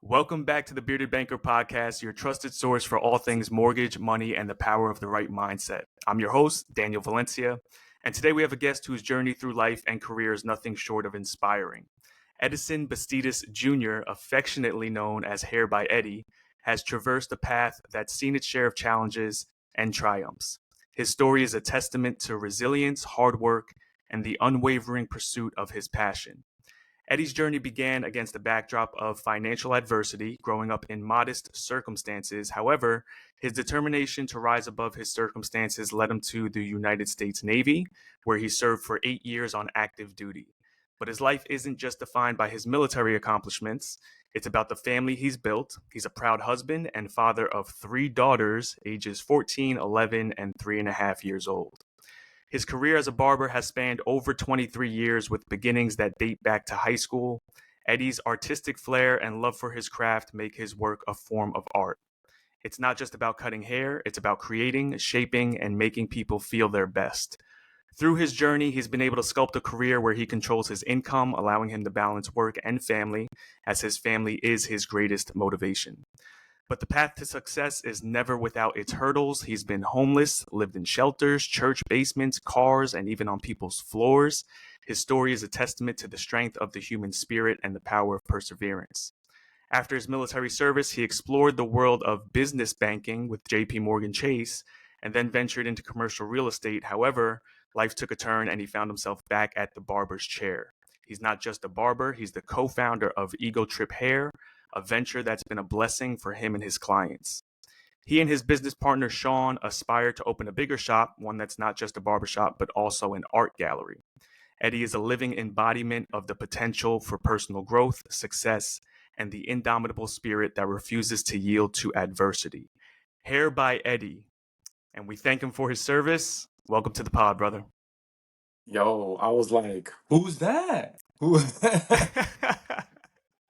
Welcome back to the Bearded Banker Podcast, your trusted source for all things mortgage, money, and the power of the right mindset. I'm your host, Daniel Valencia, and today we have a guest whose journey through life and career is nothing short of inspiring. Edison Bastidas Jr., affectionately known as Hair by Eddie, has traversed a path that's seen its share of challenges and triumphs. His story is a testament to resilience, hard work, and the unwavering pursuit of his passion. Eddie's journey began against the backdrop of financial adversity, growing up in modest circumstances. However, his determination to rise above his circumstances led him to the United States Navy, where he served for 8 years on active duty. But his life isn't just defined by his military accomplishments. It's about the family he's built. He's a proud husband and father of 3 daughters, ages 14, 11, and 3.5 years old. His career as a barber has spanned over 23 years with beginnings that date back to high school. Eddie's artistic flair and love for his craft make his work a form of art. It's not just about cutting hair, it's about creating, shaping, and making people feel their best. Through his journey, he's been able to sculpt a career where he controls his income, allowing him to balance work and family, as his family is his greatest motivation. But the path to success is never without its hurdles. He's been homeless, lived in shelters, church basements, cars, and even on people's floors. His story is a testament to the strength of the human spirit and the power of perseverance. After his military service, he explored the world of business banking with JP Morgan Chase and then ventured into commercial real estate. However, life took a turn and he found himself back at the barber's chair. He's not just a barber, he's the co-founder of EgoTrip Hair, a venture that's been a blessing for him and his clients. He and his business partner, Sean, aspire to open a bigger shop, one that's not just a barbershop, but also an art gallery. Eddie is a living embodiment of the potential for personal growth, success, and the indomitable spirit that refuses to yield to adversity. Hair by Eddie. And we thank him for his service. Welcome to the pod, brother. Yo, I was like, who's that? Who?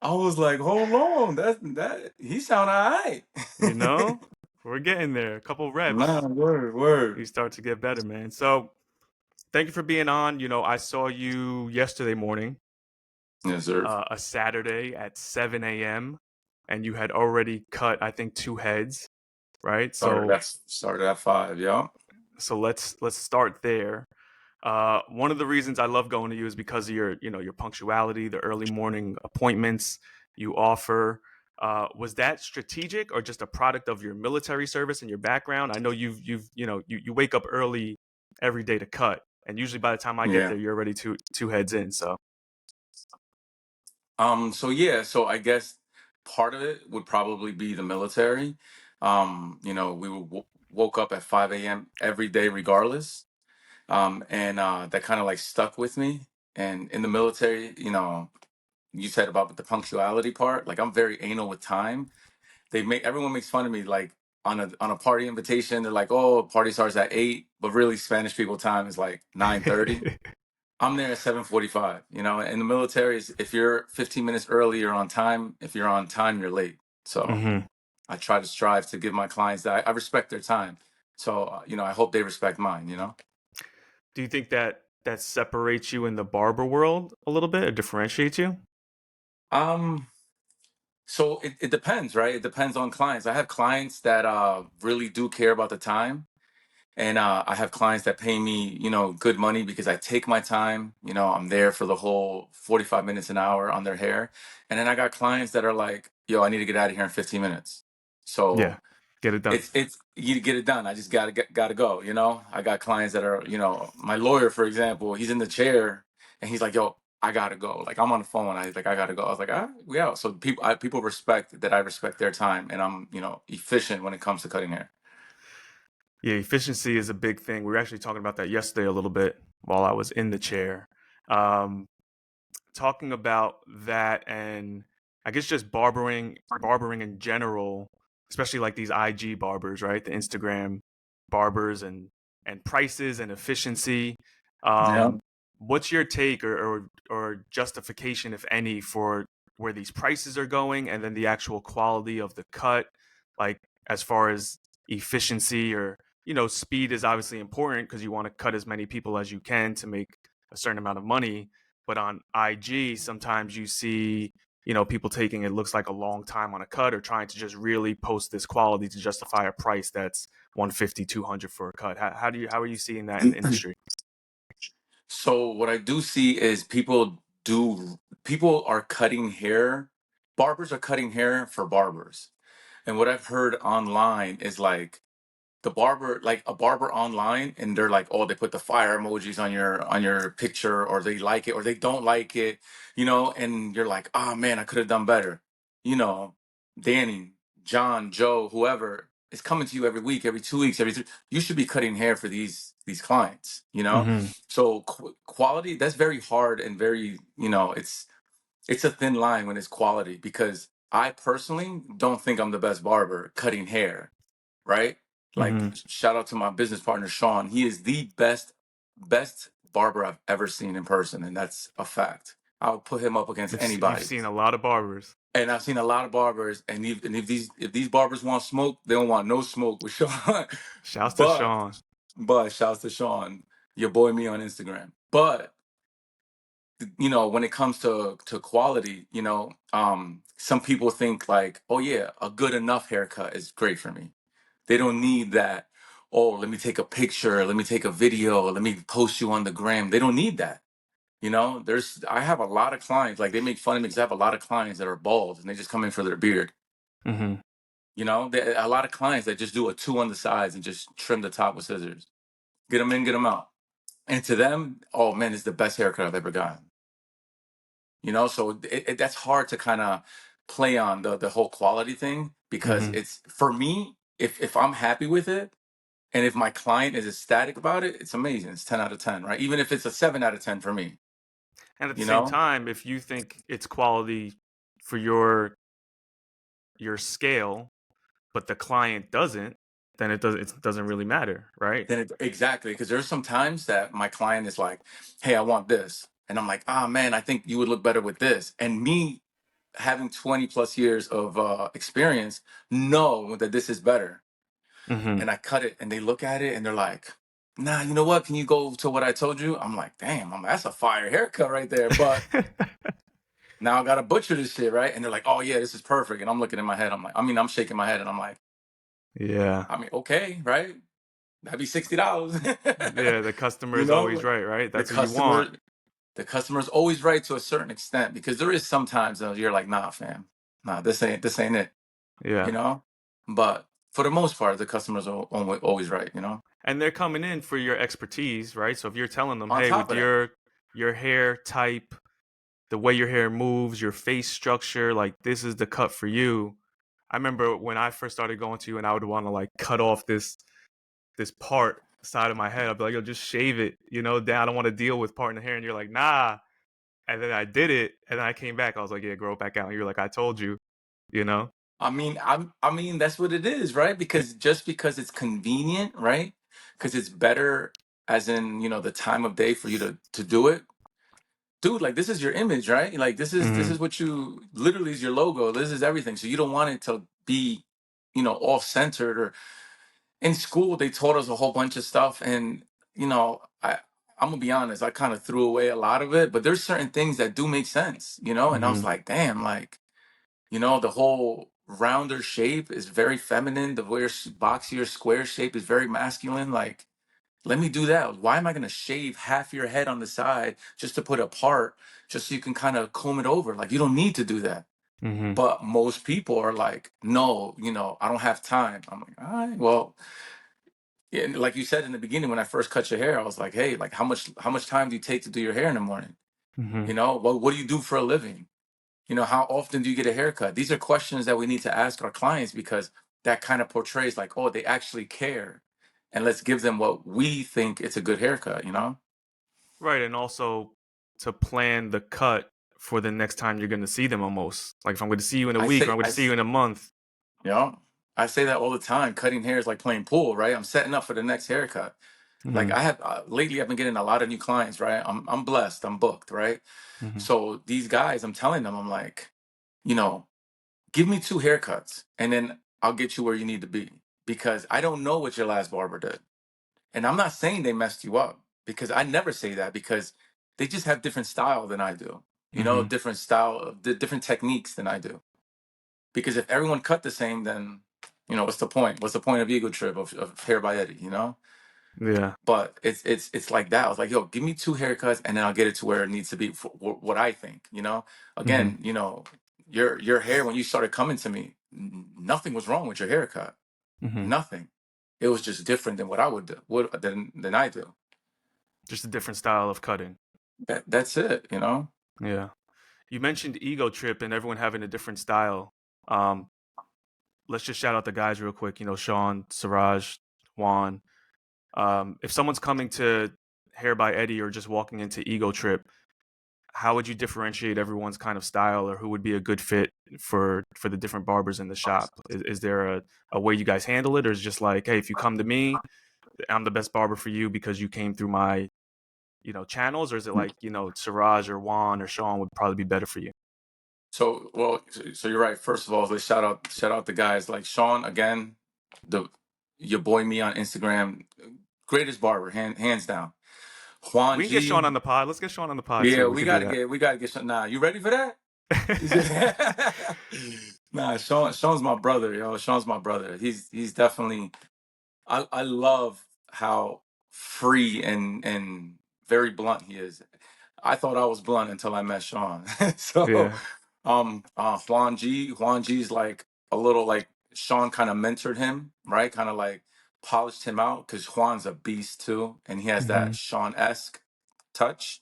I was like, hold on, that he sound alright. You know, we're getting there. A couple reps. Man, word, We word. start to get better, man. So thank you for being on. I saw you yesterday morning, Yes, sir. a Saturday at 7 a.m., and you had already cut, I think, 2 heads, right? Started at 5, yeah. So let's start there. One of the reasons I love going to you is because of your punctuality, the early morning appointments you offer. Was that strategic or just a product of your military service and your background? I know you wake up early every day to cut, and usually by the time I get Yeah. there, you're already two heads in. So So I guess part of it would probably be the military. We woke up at 5 a.m. every day regardless. And that kind of like stuck with me. And in the military, you said about the punctuality part, like I'm very anal with time. Everyone makes fun of me, like on a party invitation, they're like, oh, party starts at 8, but really Spanish people time is like 9:30. I'm there at 7:45. In the military, if you're 15 minutes early, you're on time. If you're on time, you're late. So hmm I try to strive to give my clients that I respect their time. So I hope they respect mine. Do you think that separates you in the barber world a little bit, or differentiates you? um so it depends, right? It depends on clients. I have clients that really do care about the time. And I have clients that pay me, good money because I take my time. I'm there for the whole 45 minutes, an hour on their hair. And then I got clients that are like, yo, I need to get out of here in 15 minutes. Yeah, So get it done. it's you get it done. I just gotta go. I got clients that are, my lawyer, for example, he's in the chair and he's like, yo, I gotta go. Like I'm on the phone. I gotta go. I was like, all right, we out. So people respect that I respect their time and I'm, efficient when it comes to cutting hair. Yeah, efficiency is a big thing. We were actually talking about that yesterday a little bit while I was in the chair. Um, Talking about that, and I guess just barbering in general, especially like these IG barbers, right? The Instagram barbers and prices and efficiency. Yeah. Um, what's your take or justification, if any, for where these prices are going and then the actual quality of the cut, like as far as efficiency or speed is obviously important because you want to cut as many people as you can to make a certain amount of money, but on IG, sometimes you see people taking it looks like a long time on a cut, or trying to just really post this quality to justify a price that's 150, 200 for a cut. How are you seeing that in the industry? So what I do see is people are cutting hair. Barbers are cutting hair for barbers. And what I've heard online is like like a barber online, and they're like, oh, they put the fire emojis on your picture, or they like it or they don't like it, and you're like, oh man, I could have done better. You know, Danny, John, Joe, whoever is coming to you every week, every 2 weeks, you should be cutting hair for these clients, Mm-hmm. So quality, that's very hard, and very, it's a thin line when it's quality, because I personally don't think I'm the best barber cutting hair, right? Like, Mm-hmm. shout out to my business partner Sean. He is the best barber I've ever seen in person, and that's a fact. I'll put him up against You've anybody. seen a lot of barbers. And I've seen a lot of barbers, and if these barbers want smoke, they don't want no smoke with Sean. Shouts to but Sean. but shouts to Sean, your boy me on Instagram. But when it comes to quality, some people think like, oh yeah, a good enough haircut is great for me. They don't need that. Oh, let me take a picture. Let me take a video. Let me post you on the gram. They don't need that. I have a lot of clients, like they make fun of me because I have a lot of clients that are bald and they just come in for their beard. Mm-hmm. A lot of clients that just do a 2 on the sides and just trim the top with scissors. Get them in, get them out. And to them, oh man, it's the best haircut I've ever gotten. So that's hard to kind of play on the whole quality thing, because Mm-hmm. it's, for me, if I'm happy with it, and if my client is ecstatic about it, it's amazing. It's 10 out of 10, right? Even if it's a 7 out of 10 for me, And at the you same know? time, if you think it's quality for your scale, but the client doesn't, then it doesn't really matter, right? Exactly. Because there's some times that my client is like, hey, I want this. And I'm like, ah, man, I think you would look better with this. And me having 20 plus years of experience, know that this is better. Mm-hmm. And I cut it, and they look at it and they're like, nah, you know what? Can you go to what I told you? I'm like, damn, that's a fire haircut right there. But now I gotta butcher this shit, right? And they're like, oh yeah, this is perfect. And I'm looking in my head, I'm shaking my head, and I'm like, Yeah. okay, right? That'd be $60. Yeah, the customer you is know, always right, right? the That's what you customer, want. the customer's always right to a certain extent, because there is sometimes you're like, nah, fam, nah, this ain't it, you Yeah. know. But for the most part, the customers are always right. And they're coming in for your expertise, right? So if you're telling them, On "Hey, top with of that, your hair type, the way your hair moves, your face structure, like this is the cut for you." I remember when I first started going to you, and I would want to like cut off this part side of my head. I'd be like, "Yo, just shave it, down. I don't want to deal with parting the hair." And you're like, "Nah." And then I did it, and then I came back. I was like, "Yeah, grow it back out." And you're like, "I told you, you know." I mean, that's what it is, right? Yeah. Because just because it's convenient, right? Because it's better, as in, the time of day for you to do it. Dude, like, this is your image, right? Like, this is Mm-hmm. what you literally is your logo. This is everything. So you don't want it to be, off centered. Or in school, they taught us a whole bunch of stuff, and I'm gonna be honest, I kind of threw away a lot of it. But there's certain things that do make sense. And I was Mm-hmm. like, damn, like. The whole rounder shape is very feminine. The way boxier square shape is very masculine. Like, let me do that. Why am I going to shave half your head on the side just to put a part, just so you can kind of comb it over? Like, you don't need to do that. Mm-hmm. But most people are like, no, I don't have time. I'm like, all right, well, yeah, and like you said in the beginning, when I first cut your hair, I was like, hey, like, how much time do you take to do your hair in the morning? Mm-hmm. What do you do for a living? How often do you get a haircut? These are questions that we need to ask our clients, because that kind of portrays like, oh, they actually care. And let's give them what we think it's a good haircut? Right, and also to plan the cut for the next time you're going to see them. Almost like if I'm going to see you in a I week, or say, I'm going to see you in a month. you know, I say that all the time. Cutting hair is like playing pool, right? I'm setting up for the next haircut. Like, Mm-hmm. I have lately, I've been getting a lot of new clients, right? I'm blessed. I'm booked, right? Mm-hmm. So these guys, I'm telling them, I'm like, you know, give me 2 haircuts, and then I'll get you where you need to be, because I don't know what your last barber did. And I'm not saying they messed you up, because I never say that, because they just have different style than I do. you know, different style, the different techniques than I do. Because if everyone cut the same, then, you know, what's the point? What's the point of EgoTrip of Hair by Eddie, you know? Yeah. But it's like that. I was like, yo, give me 2 haircuts and then I'll get it to where it needs to be for what I think, you know? Hmm. Again, you know, your hair, when you started coming to me, nothing was wrong with your haircut. Hmm. Nothing. It was just different than what I would do, than I do. Just a different style of cutting. That's it, you know? Yeah. You mentioned Ego Trip and everyone having a different style. Um, let's just shout out the guys real quick. You know, Sean, Siraj, Juan. If someone's coming to Hair by Eddie or just walking into Ego Trip, how would you differentiate everyone's kind of style, or who would be a good fit for the different barbers in the shop? Is there a way you guys handle it, or is it just like, hey, if you come to me, I'm the best barber for you because you came through my, channels, or is it like, Siraj or Juan or Sean would probably be better for you? So, well, so you're right. First of all, let's shout out the guys like Sean again, the your boy me on Instagram, greatest barber, hands down. Juan We can get Sean G, on the pod. Let's get Sean on the pod yeah, too. We could do we gotta get Sean. Nah, you ready for that? that. Nah, Sean's my brother, yo. Sean's my brother. He's definitely. I love how free and very blunt he is. I thought I was blunt until I met Sean. So, Yeah. Juan G's like a little like Sean kind of mentored him, right? Kind of like polished him out because Juan's a beast too, and he has Hmm. that Sean-esque touch.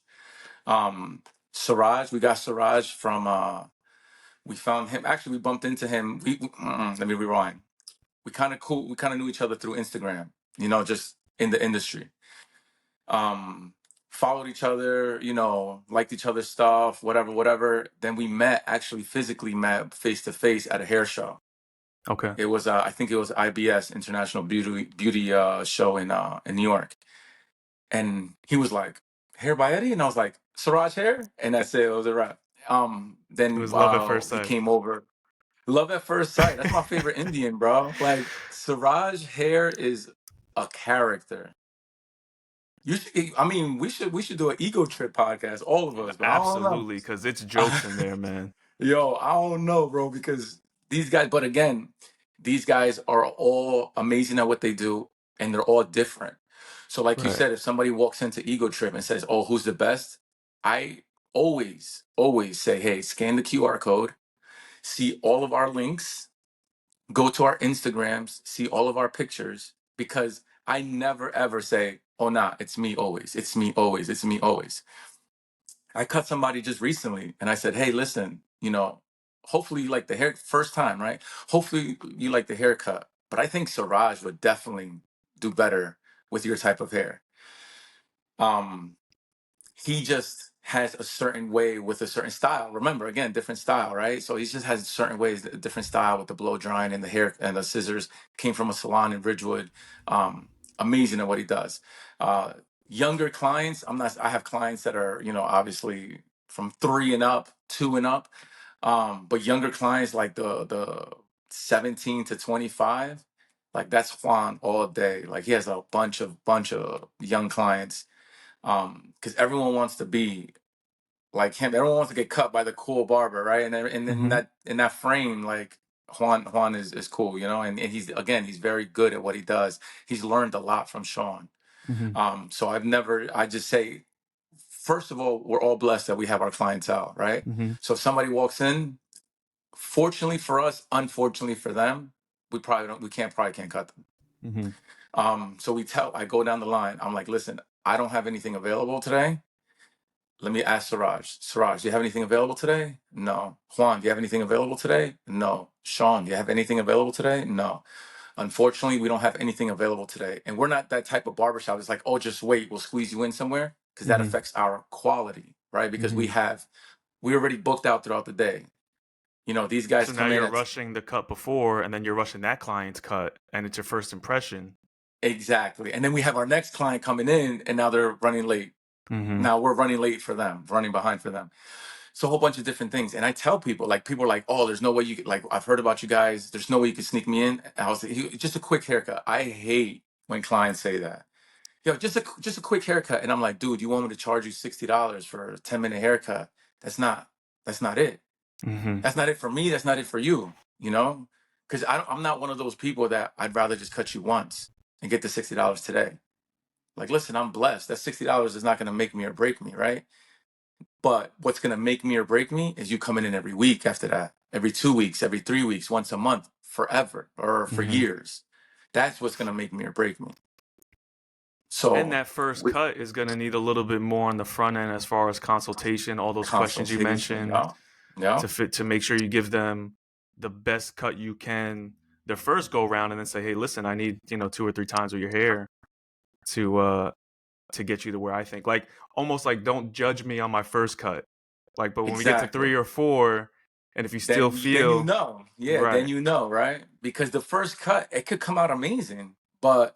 Um, Siraj, we got Siraj from. We found him. Actually, we bumped into him. Let me rewind. We kind of cool. We kind of knew each other through Instagram. You know, just in the industry. Um, Followed each other. You know, liked each other's stuff. Whatever, whatever. Then we met. Actually, physically met face to face at a hair show. Okay. It was. I think it was IBS International Beauty show in New York. And he was like, "Hair by Eddie," and I was like, "Siraj Hair," and that's it. It was a wrap. It Then was love at first he sight. came over. Love at first sight. That's my favorite Indian, bro. Like Siraj Hair is a character. You should. I mean, we should do an ego trip podcast, all of us. But I don't know. Absolutely, because it's jokes in there, man. Yo, I don't know, bro, because these guys. But again, these guys are all amazing at what they do, and they're all different. So, like you Right. said, if somebody walks into Ego Trip and says, "Oh, who's the best?" I always say, "Hey, scan the QR code, see all of our links, go to our Instagrams, see all of our pictures," because I never ever say, "Oh, nah, it's me always. It's me always. It's me always." I cut somebody just recently and I said, "Hey, listen, you know, hopefully you like the hair first time, right? Hopefully you like the haircut, but I think Siraj would definitely do better with your type of hair." Um, he just has a certain way with a certain style. Remember, again, different style, right? So he just has certain ways, a different style with the blow drying and the hair and the scissors. Came from a salon in Ridgewood. Amazing at what he does. Uh, Younger clients, I'm not. I have clients that are, you know, obviously from 3 and up, 2 and up. But younger clients like the 17 to 25, like that's Juan all day. Like he has a bunch of young clients because everyone wants to be like him. Everyone wants to get cut by the cool barber, right? And then Hmm. in that frame, like Juan is cool, you know. And he's very good at what he does. He's learned a lot from Sean. Hmm. So I just say, first of all, we're all blessed that we have our clientele, right? Hmm. So if somebody walks in, fortunately for us, unfortunately for them, probably can't cut them. Hmm. So I go down the line. I'm like, listen, I don't have anything available today. Let me ask Siraj. Siraj, do you have anything available today? No. Juan, do you have anything available today? No. Sean, do you have anything available today? No. Unfortunately, we don't have anything available today. And we're not that type of barbershop. It's like, oh, just wait, we'll squeeze you in somewhere. Because that Hmm. affects our quality, right? Because Hmm. we already booked out throughout the day. You know, these guys So now come in you're at rushing the cut before, and then you're rushing that client's cut, and it's your first impression. exactly. And then we have our next client coming in and now they're running late. Hmm. Now we're running late for them, running behind for them. So a whole bunch of different things. And I tell people, like, people are like, "Oh, there's no way you could, like, I've heard about you guys. There's no way you could sneak me in." And I was like, just a quick haircut." I hate when clients say that. Yo, just a quick haircut. And I'm like, dude, you want me to charge you $60 for a 10-minute haircut? That's not it. Mm-hmm. That's not it for me. That's not it for you. You know, because I'm not one of those people that I'd rather just cut you once and get the $60 today. Like, listen, I'm blessed. That $60 is not going to make me or break me, right? But what's going to make me or break me is you coming in every week after that, every 2 weeks, every 3 weeks, once a month, forever, or for Mm-hmm. years. That's what's going to make me or break me. And So that first with cut is going to need a little bit more on the front end as far as consultation, all those questions you consultation, mentioned yeah, yeah, to make sure you give them the best cut you can the first go round, and then say, hey, listen, I need 2 or 3 times with your hair to to get you to where I think, like, almost like, don't judge me on my first cut, like, but when we get to exactly. 3 or 4, and if you still Then you feel know, yeah, then right. you know, right? Because the first cut, it could come out amazing, but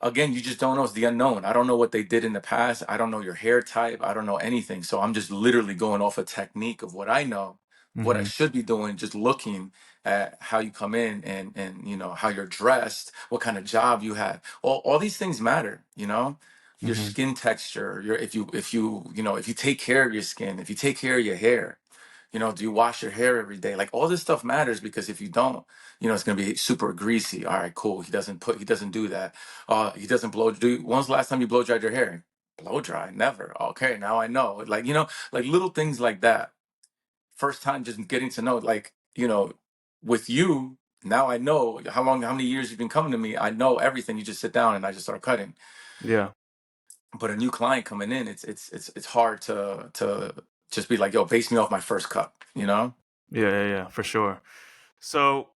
again, you just don't know. It's the unknown. I don't know what they did in the past. I don't know your hair type. I don't know anything. So I'm just literally going off a technique of what I know, what I Mm-hmm. should be doing, just looking at how you come in and how you're dressed, what kind of job you have. All these things matter, your Mm-hmm. skin texture, your if you take care of your skin, if you take care of your hair, do you wash your hair every day? Like all this stuff matters because if you don't, it's gonna be super greasy. All right, cool. He doesn't do that. He doesn't blow. When's the last time you blow dried your hair? Blow dry, never. Okay, now I know. Like like little things like that. First time, just getting to know, like with you. Now I know how many years you've been coming to me. I know everything. You just sit down and I just start cutting. Yeah. But a new client coming in, it's hard to just be like, yo, base me off my first cut. Yeah, for sure. So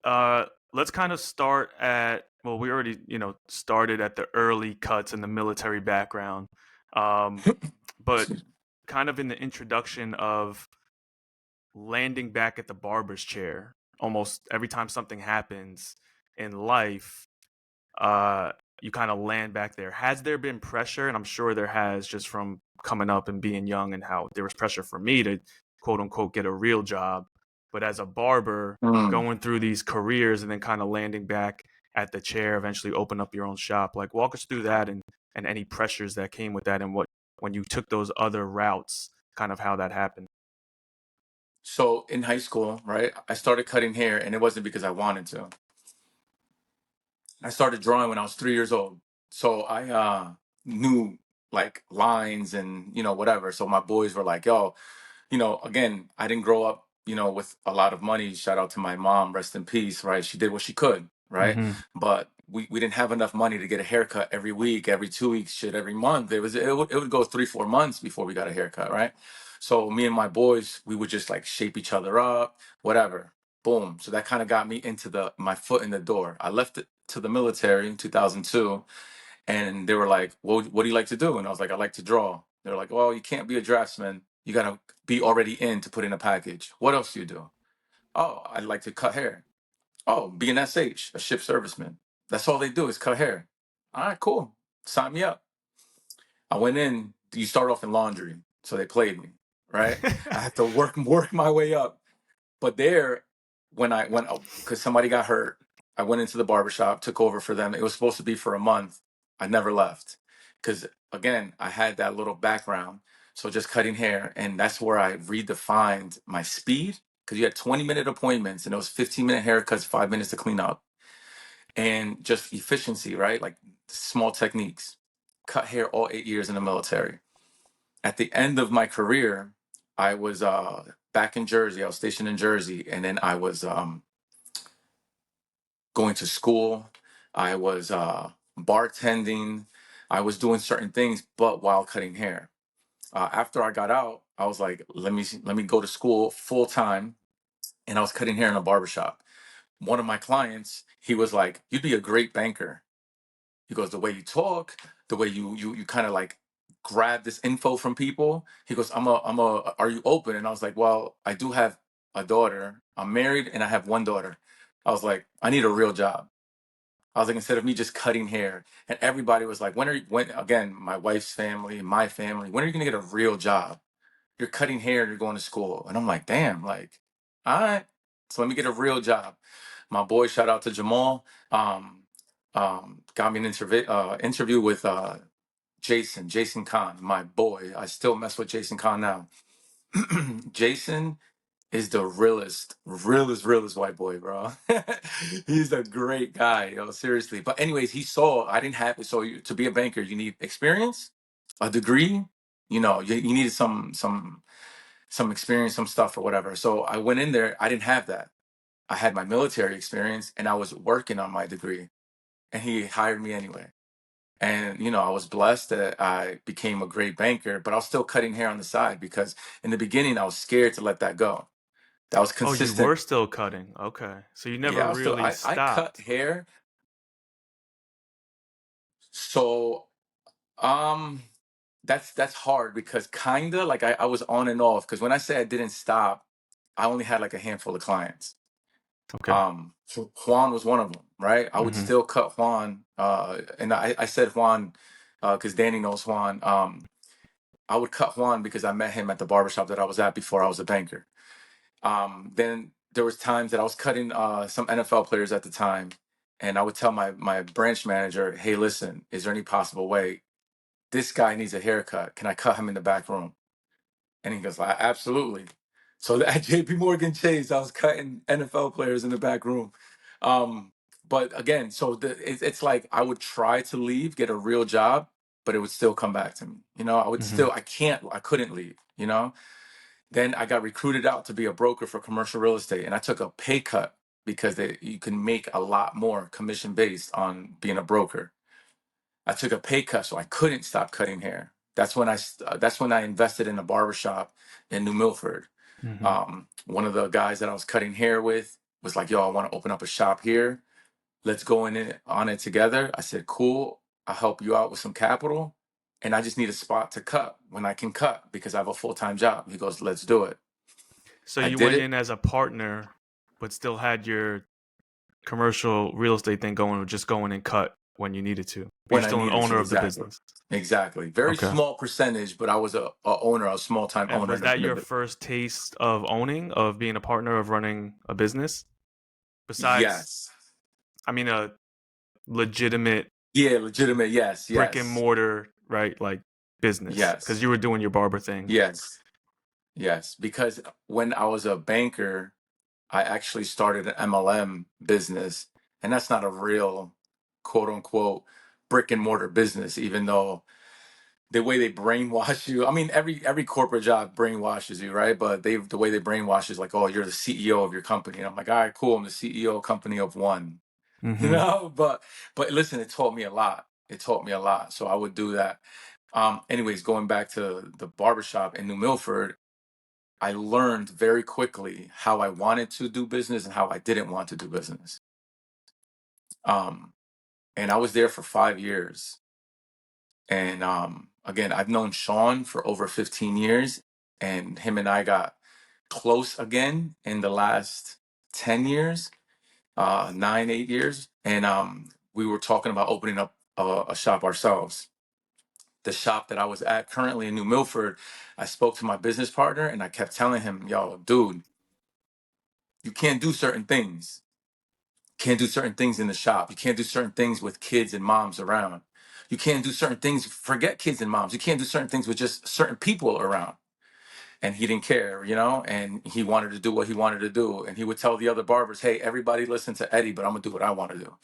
uh let's kind of start at, well, we already started at the early cuts in the military background, um but Excuse me. kind of in the introduction of landing back at the barber's chair almost every time something happens in life. uh you kind of land back there. Has there been pressure? And I'm sure there has, just from coming up and being young, and how there was pressure for me to quote unquote get a real job. But as a barber, Mm. going through these careers and then kind of landing back at the chair, eventually open up your own shop, like, walk us through that, and any pressures that came with that, and what, when you took those other routes, kind of how that happened. So in high school, right, I started cutting hair, and it wasn't because I wanted to. I started drawing when I was 3 years old. So I knew like lines and whatever. So my boys were like, "Yo, again, I didn't grow up, with a lot of money. Shout out to my mom, rest in peace, right? She did what she could, right? Mm-hmm. But we didn't have enough money to get a haircut every week, every 2 weeks, shit, every month. It would go 3-4 months before we got a haircut, right? So me and my boys, we would just like shape each other up, whatever. Boom. So that kind of got me into my foot in the door. I left it to the military in 2002, and they were like, well, what do you like to do? And I was like, I like to draw. They're like, well, you can't be a draftsman. You got to be already in to put in a package. What else do you do? Oh, I'd like to cut hair. Oh, be an SH, a ship serviceman. That's all they do is cut hair. All right, cool. Sign me up. I went in. You start off in laundry. So they played me, right? I had to work my way up. But there, when I went, because somebody got hurt, I went into the barbershop, took over for them. It was supposed to be for a month. I never left because, again, I had that little background. So just cutting hair. And that's where I redefined my speed, because you had 20-minute appointments and it was 15-minute haircuts, 5 minutes to clean up. And just efficiency, right? Like small techniques. Cut hair all 8 years in the military. At the end of my career, I was back in Jersey. I was stationed in Jersey, and then I was going to school. I was bartending. I was doing certain things, but while cutting hair. After I got out, I was like, let me go to school full time, and I was cutting hair in a barbershop. One of my clients, he was like, "You'd be a great banker." He goes, the way you talk, the way you kind of like grab this info from people. He goes, are you open? And I was like, well, I do have a daughter. I'm married and I have one daughter. I was like, I need a real job. I was like, instead of me just cutting hair. And everybody was like, when, again, my wife's family, my family, when are you going to get a real job? You're cutting hair, you're going to school. And I'm like, damn, like, all right. So let me get a real job. My boy, shout out to Jamal, um, got me an interview with Jason Khan, my boy. I still mess with Jason Khan now. Jason is the realest white boy, bro. He's a great guy, yo, seriously. But anyways, he saw I didn't have to be a banker, you need experience, a degree, you needed some experience, some stuff or whatever. So I went in there, I didn't have that. I had my military experience and I was working on my degree, and he hired me anyway. And I was blessed that I became a great banker, but I was still cutting hair on the side because in the beginning I was scared to let that go. That was Oh, you were consistent. still cutting. Okay. So you never Yeah, really I cut stopped. hair. So um that's hard because kinda like I was on and off, because when I say I didn't stop, I only had like a handful of clients. Okay. So Juan was one of them, right? I would Mm-hmm. still cut Juan, and I said Juan because Danny knows Juan. I would cut Juan because I met him at the barbershop that I was at before I was a banker. Then there was times that I was cutting some NFL players at the time, and I would tell my branch manager, "Hey, listen, is there any possible way this guy needs a haircut? Can I cut him in the back room?" And he goes, "Absolutely." So at JP Morgan Chase, I was cutting NFL players in the back room. Um, but again, so it's like I would try to leave, get a real job, but it would still come back to me. I would Mm-hmm. still, I couldn't leave. Then I got recruited out to be a broker for commercial real estate, and I took a pay cut because you can make a lot more commission based on being a broker. I took a pay cut, so I couldn't stop cutting hair. That's when I invested in a barbershop in New Milford. Mm-hmm. One of the guys that I was cutting hair with was like, "Yo, I want to open up a shop here. Let's go on it together." I said, "Cool. I'll help you out with some capital, and I just need a spot to cut when I can cut because I have a full-time job." He goes, "Let's do it." So I you did went it. in as a partner, but still had your commercial real estate thing going, or just going and cut when you needed to. But you're When I still an needed owner to. of the Exactly. business. Exactly. Very Okay. small percentage, but I was a owner, a small time And owner was in that your the. first taste of owning, of being a partner, of running a business? Besides, Yes. I mean, a legitimate Yeah, legitimate. Yes, brick and yes, mortar, right? Like business, because yes, you were doing your barber thing. yes, yes. Because when I was a banker, I actually started an MLM business, and that's not a real quote unquote brick and mortar business, even though the way they brainwash you. I mean, every corporate job brainwashes you, right? But the way they brainwash is like, "Oh, you're the CEO of your company." And I'm like, "All right, cool. I'm the CEO company of one." Mm-hmm. But listen, it taught me a lot. It taught me a lot. So I would do that. Anyways, going back to the barbershop in New Milford, I learned very quickly how I wanted to do business and how I didn't want to do business. Um, and I was there for 5 years. And again, I've known Sean for over 15 years, and him and I got close again in the last 10 years, 9, 8 years. And we were talking about opening up a shop ourselves. The shop that I was at currently in New Milford, I spoke to my business partner and I kept telling him, "Yo, dude, you can't do certain things. Can't do certain things in the shop. You can't do certain things with kids and moms around. You can't do certain things, forget kids and moms. You can't do certain things with just certain people around." And he didn't care, and he wanted to do what he wanted to do. And he would tell the other barbers, "Hey, everybody listen to Eddie, but I'm gonna do what I want to do."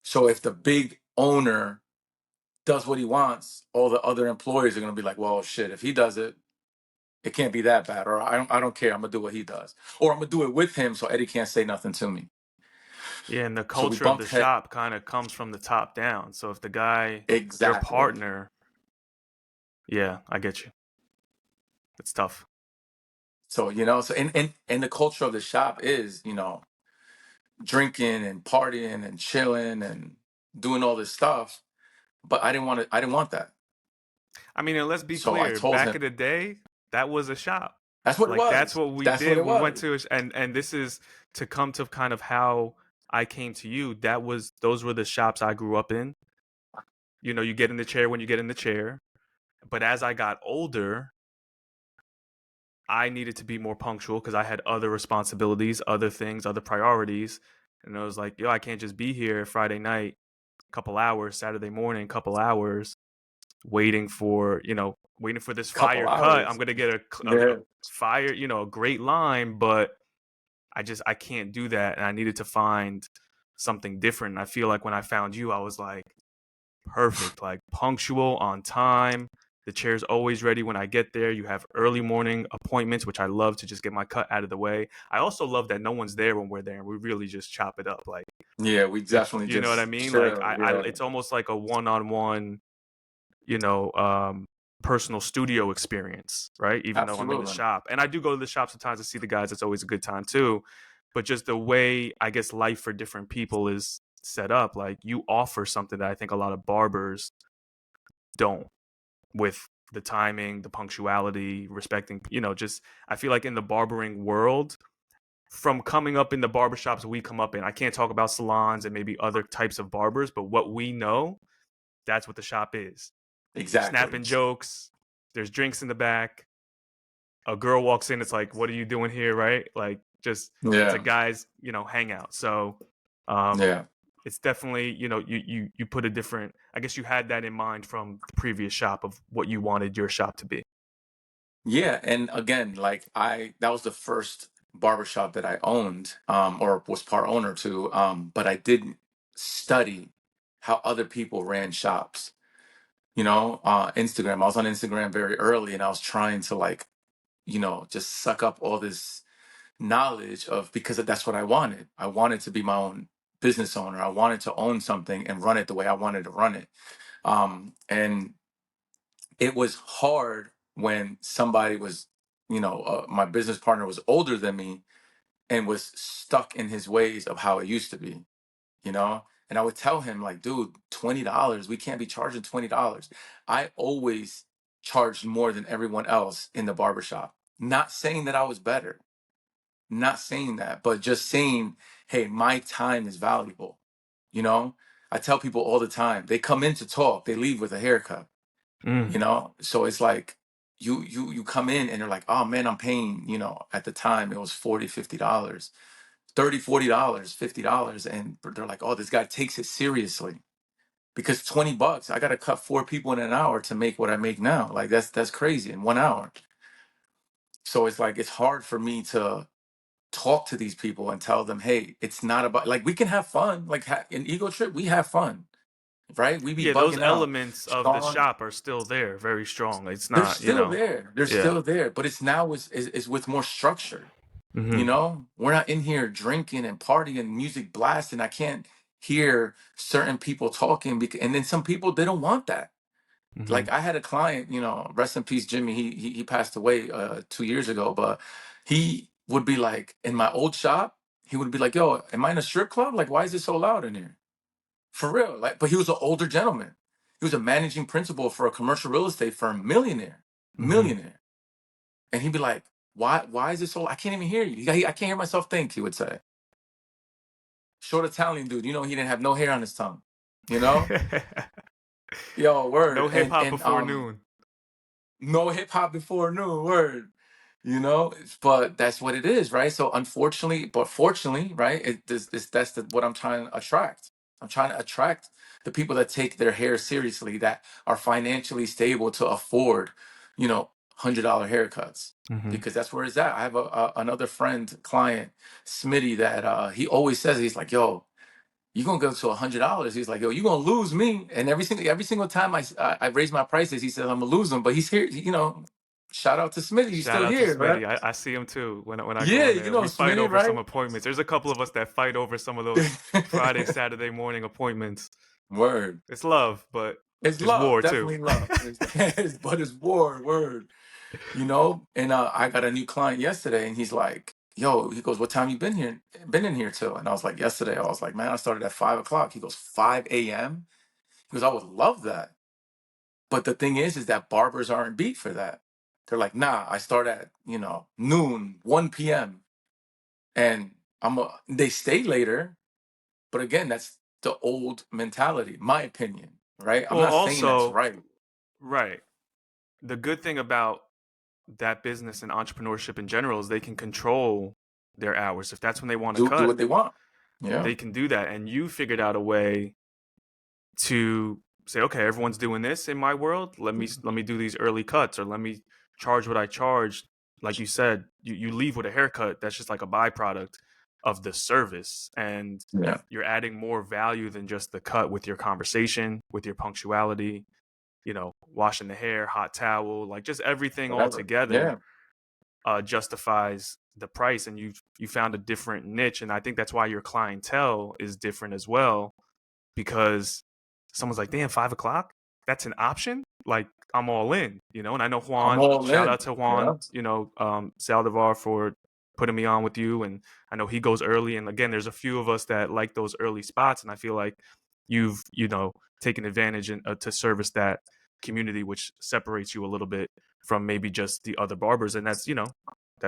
So if the big owner does what he wants, all the other employees are gonna be like, "Well, shit, if he does it, it can't be that bad." Or I don't care. I'm gonna do what he does, or I'm gonna do it with him so Eddie can't say nothing to me. Yeah, and the So we culture of the bumped head. shop kind of comes from the top down. So if the guy, your Exactly. partner, yeah, I get you. It's tough. So and the culture of the shop is drinking and partying and chilling and doing all this stuff. But I didn't want that. I mean, and let's be So I clear. told Back him in the day, that was a shop. that's what it Like that's was. what we That's what did. it We went was. to, and this is to come to kind of how I came to you. Those were the shops I grew up in. You get in the chair when you get in the chair. But as I got older, I needed to be more punctual because I had other responsibilities, other things, other priorities. And I was like, yo, I can't just be here Friday night, couple hours, Saturday morning, couple hours. waiting for this Couple fire cut. I'm hours. gonna get a Yeah. fire, a great line, but I can't do that, and I needed to find something different. And I feel like when I found you, I was like, perfect, like punctual, on time. The chair's always ready when I get there. You have early morning appointments, which I love to just get my cut out of the way. I also love that no one's there when we're there and we really just chop it up. Like, Yeah, we definitely you know what I just mean? Like, chill. Yeah, it's almost like a one-on-one, you know, um, personal studio experience, right? Even though I'm in the absolutely. shop, and I do go to the shop sometimes to see the guys. It's always a good time too. But just the way I guess life for different people is set up, like you offer something that I think a lot of barbers don't, with the timing, the punctuality, respecting, just I feel like in the barbering world, from coming up in the barbershops we come up in, I can't talk about salons and maybe other types of barbers, but what we know, that's what the shop is. You're Exactly. snapping jokes, there's drinks in the back, a girl walks in, it's like, what are you doing here, right? Like, just, it's a Yeah, guy's, hangout. So um yeah, it's definitely, you put a different, I guess you had that in mind from the previous shop of what you wanted your shop to be. yeah. And again, like that was the first barbershop that I owned, or was part owner to. But I didn't study how other people ran shops. Instagram. I was on Instagram very early, and I was trying to like, just suck up all this knowledge of because that's what I wanted. I wanted to be my own business owner. I wanted to own something and run it the way I wanted to run it. And it was hard when somebody was, my business partner was older than me and was stuck in his ways of how it used to be, you know? And I would tell him, like, dude, $20, we can't be charging $20. I always charged more than everyone else in the barbershop. Not saying that I was better, not saying that, but just saying, hey, my time is valuable. You know, I tell people all the time, they come in to talk, they leave with a haircut. Mm. So it's like you come in and they're like, oh man, I'm paying, at the time it was $40, $50, $30, $40, $50, and they're like, oh, this guy takes it seriously. Because $20, I gotta cut 4 people in an hour to make what I make now. Like that's crazy in 1 hour. So it's like it's hard for me to talk to these people and tell them, hey, it's not about, like, we can have fun. Like in EgoTrip, we have fun, right? We be Yeah, those bugging out. elements of the Sean, shop are still there, very strong. It's they're not, still there. They're yeah. still there, but it's now is with more structure. Hmm. We're not in here drinking and partying, music blasting. I can't hear certain people talking because, and then some people they don't want that. Hmm. Like I had a client, rest in peace, Jimmy. He passed away 2 years ago, but he would be like in my old shop. He would be like, "Yo, am I in a strip club? Like, why is it so loud in here?" For real. Like, but he was an older gentleman. He was a managing principal for a commercial real estate firm, millionaire, Hmm. millionaire. And he'd be like, "Why is it so? I can't even hear you. I can't hear myself think." He would say, "Short Italian dude. He didn't have no hair on his tongue. You know, yo, No word." hip And hop and before noon. no hip hop before noon, word. But that's what it is, right? So unfortunately, but fortunately, right? That's what I'm trying to attract. I'm trying to attract the people that take their hair seriously, that are financially stable to afford, $100 haircuts, Hmm. because that's where it's at. I have another friend, client, Smitty, that he always says, he's like, yo, you gonna go to $100. He's like, yo, you gonna lose me. And every single time I raise my prices, he says I'm gonna lose them. But he's here, shout out to Smitty, he's Shout still out to here, right? Smitty. I see him too when I go Yeah, in there. We fight Smitty, over some right? appointments. There's a couple of us that fight over some of those Friday, Saturday morning appointments. Word. It's love, but It's it's love, war too. definitely love. But it's war, word. And I got a new client yesterday, and he's like, yo, he goes, what time you been in here till? And I was like, yesterday. I was like, man, I started at 5 o'clock. He goes, 5 a.m. He goes, I would love that. But the thing is that barbers aren't beat for that. They're like, nah, I start at, noon, 1 p.m. And they stay later. But again, that's the old mentality, my opinion, right? I'm Well, not saying that's also, right. right. The good thing about that business and entrepreneurship in general is they can control their hours. If that's when they want to Do cut, what they want. Yeah. they can do that. And you figured out a way to say, okay, everyone's doing this in my world. Let me do these early cuts, or let me charge what I charge. Like you said, you leave with a haircut. That's just like a byproduct of the service, and Yeah. you're adding more value than just the cut with your conversation, with your punctuality, washing the hair, hot towel, like just everything all Whatever. together Yeah. justifies the price. And you found a different niche, and I think that's why your clientele is different as well, because someone's like, damn, 5 o'clock, that's an option. Like, I'm all in, and I know I'm Juan. all Shout in. out to Yeah. Juan, Saldivar for putting me on with you, and I know he goes early. And again, there's a few of us that like those early spots, and I feel like you've taken advantage to service that community, which separates you a little bit from maybe just the other barbers. And that's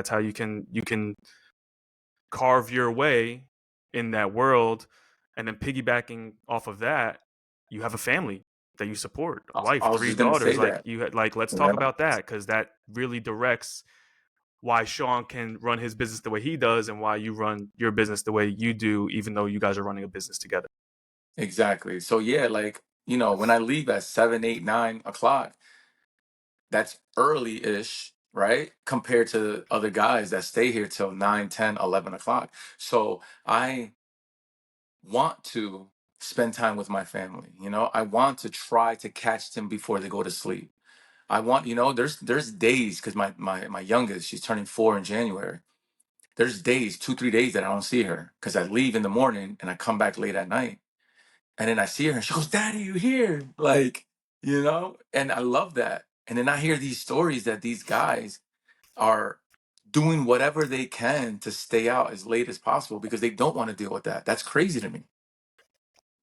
how you can carve your way in that world. And then piggybacking off of that, you have a family that you support, a I wife, was three just gonna say daughters. Like, that. let's talk Yeah. about that, because that really directs why Sean can run his business the way he does, and why you run your business the way you do, even though you guys are running a business together. Exactly. So yeah, like, when I leave at 7, 8, 9 o'clock, that's early-ish, right? Compared to other guys that stay here till 9, 10, 11 o'clock. So I want to spend time with my family. I want to try to catch them before they go to sleep. I want, there's days, because my youngest, she's turning 4 in January. There's days, 2, 3 days that I don't see her because I leave in the morning and I come back late at night. And then I see her and she goes, Daddy, you here? Like, and I love that. And then I hear these stories that these guys are doing whatever they can to stay out as late as possible because they don't want to deal with that. That's crazy to me.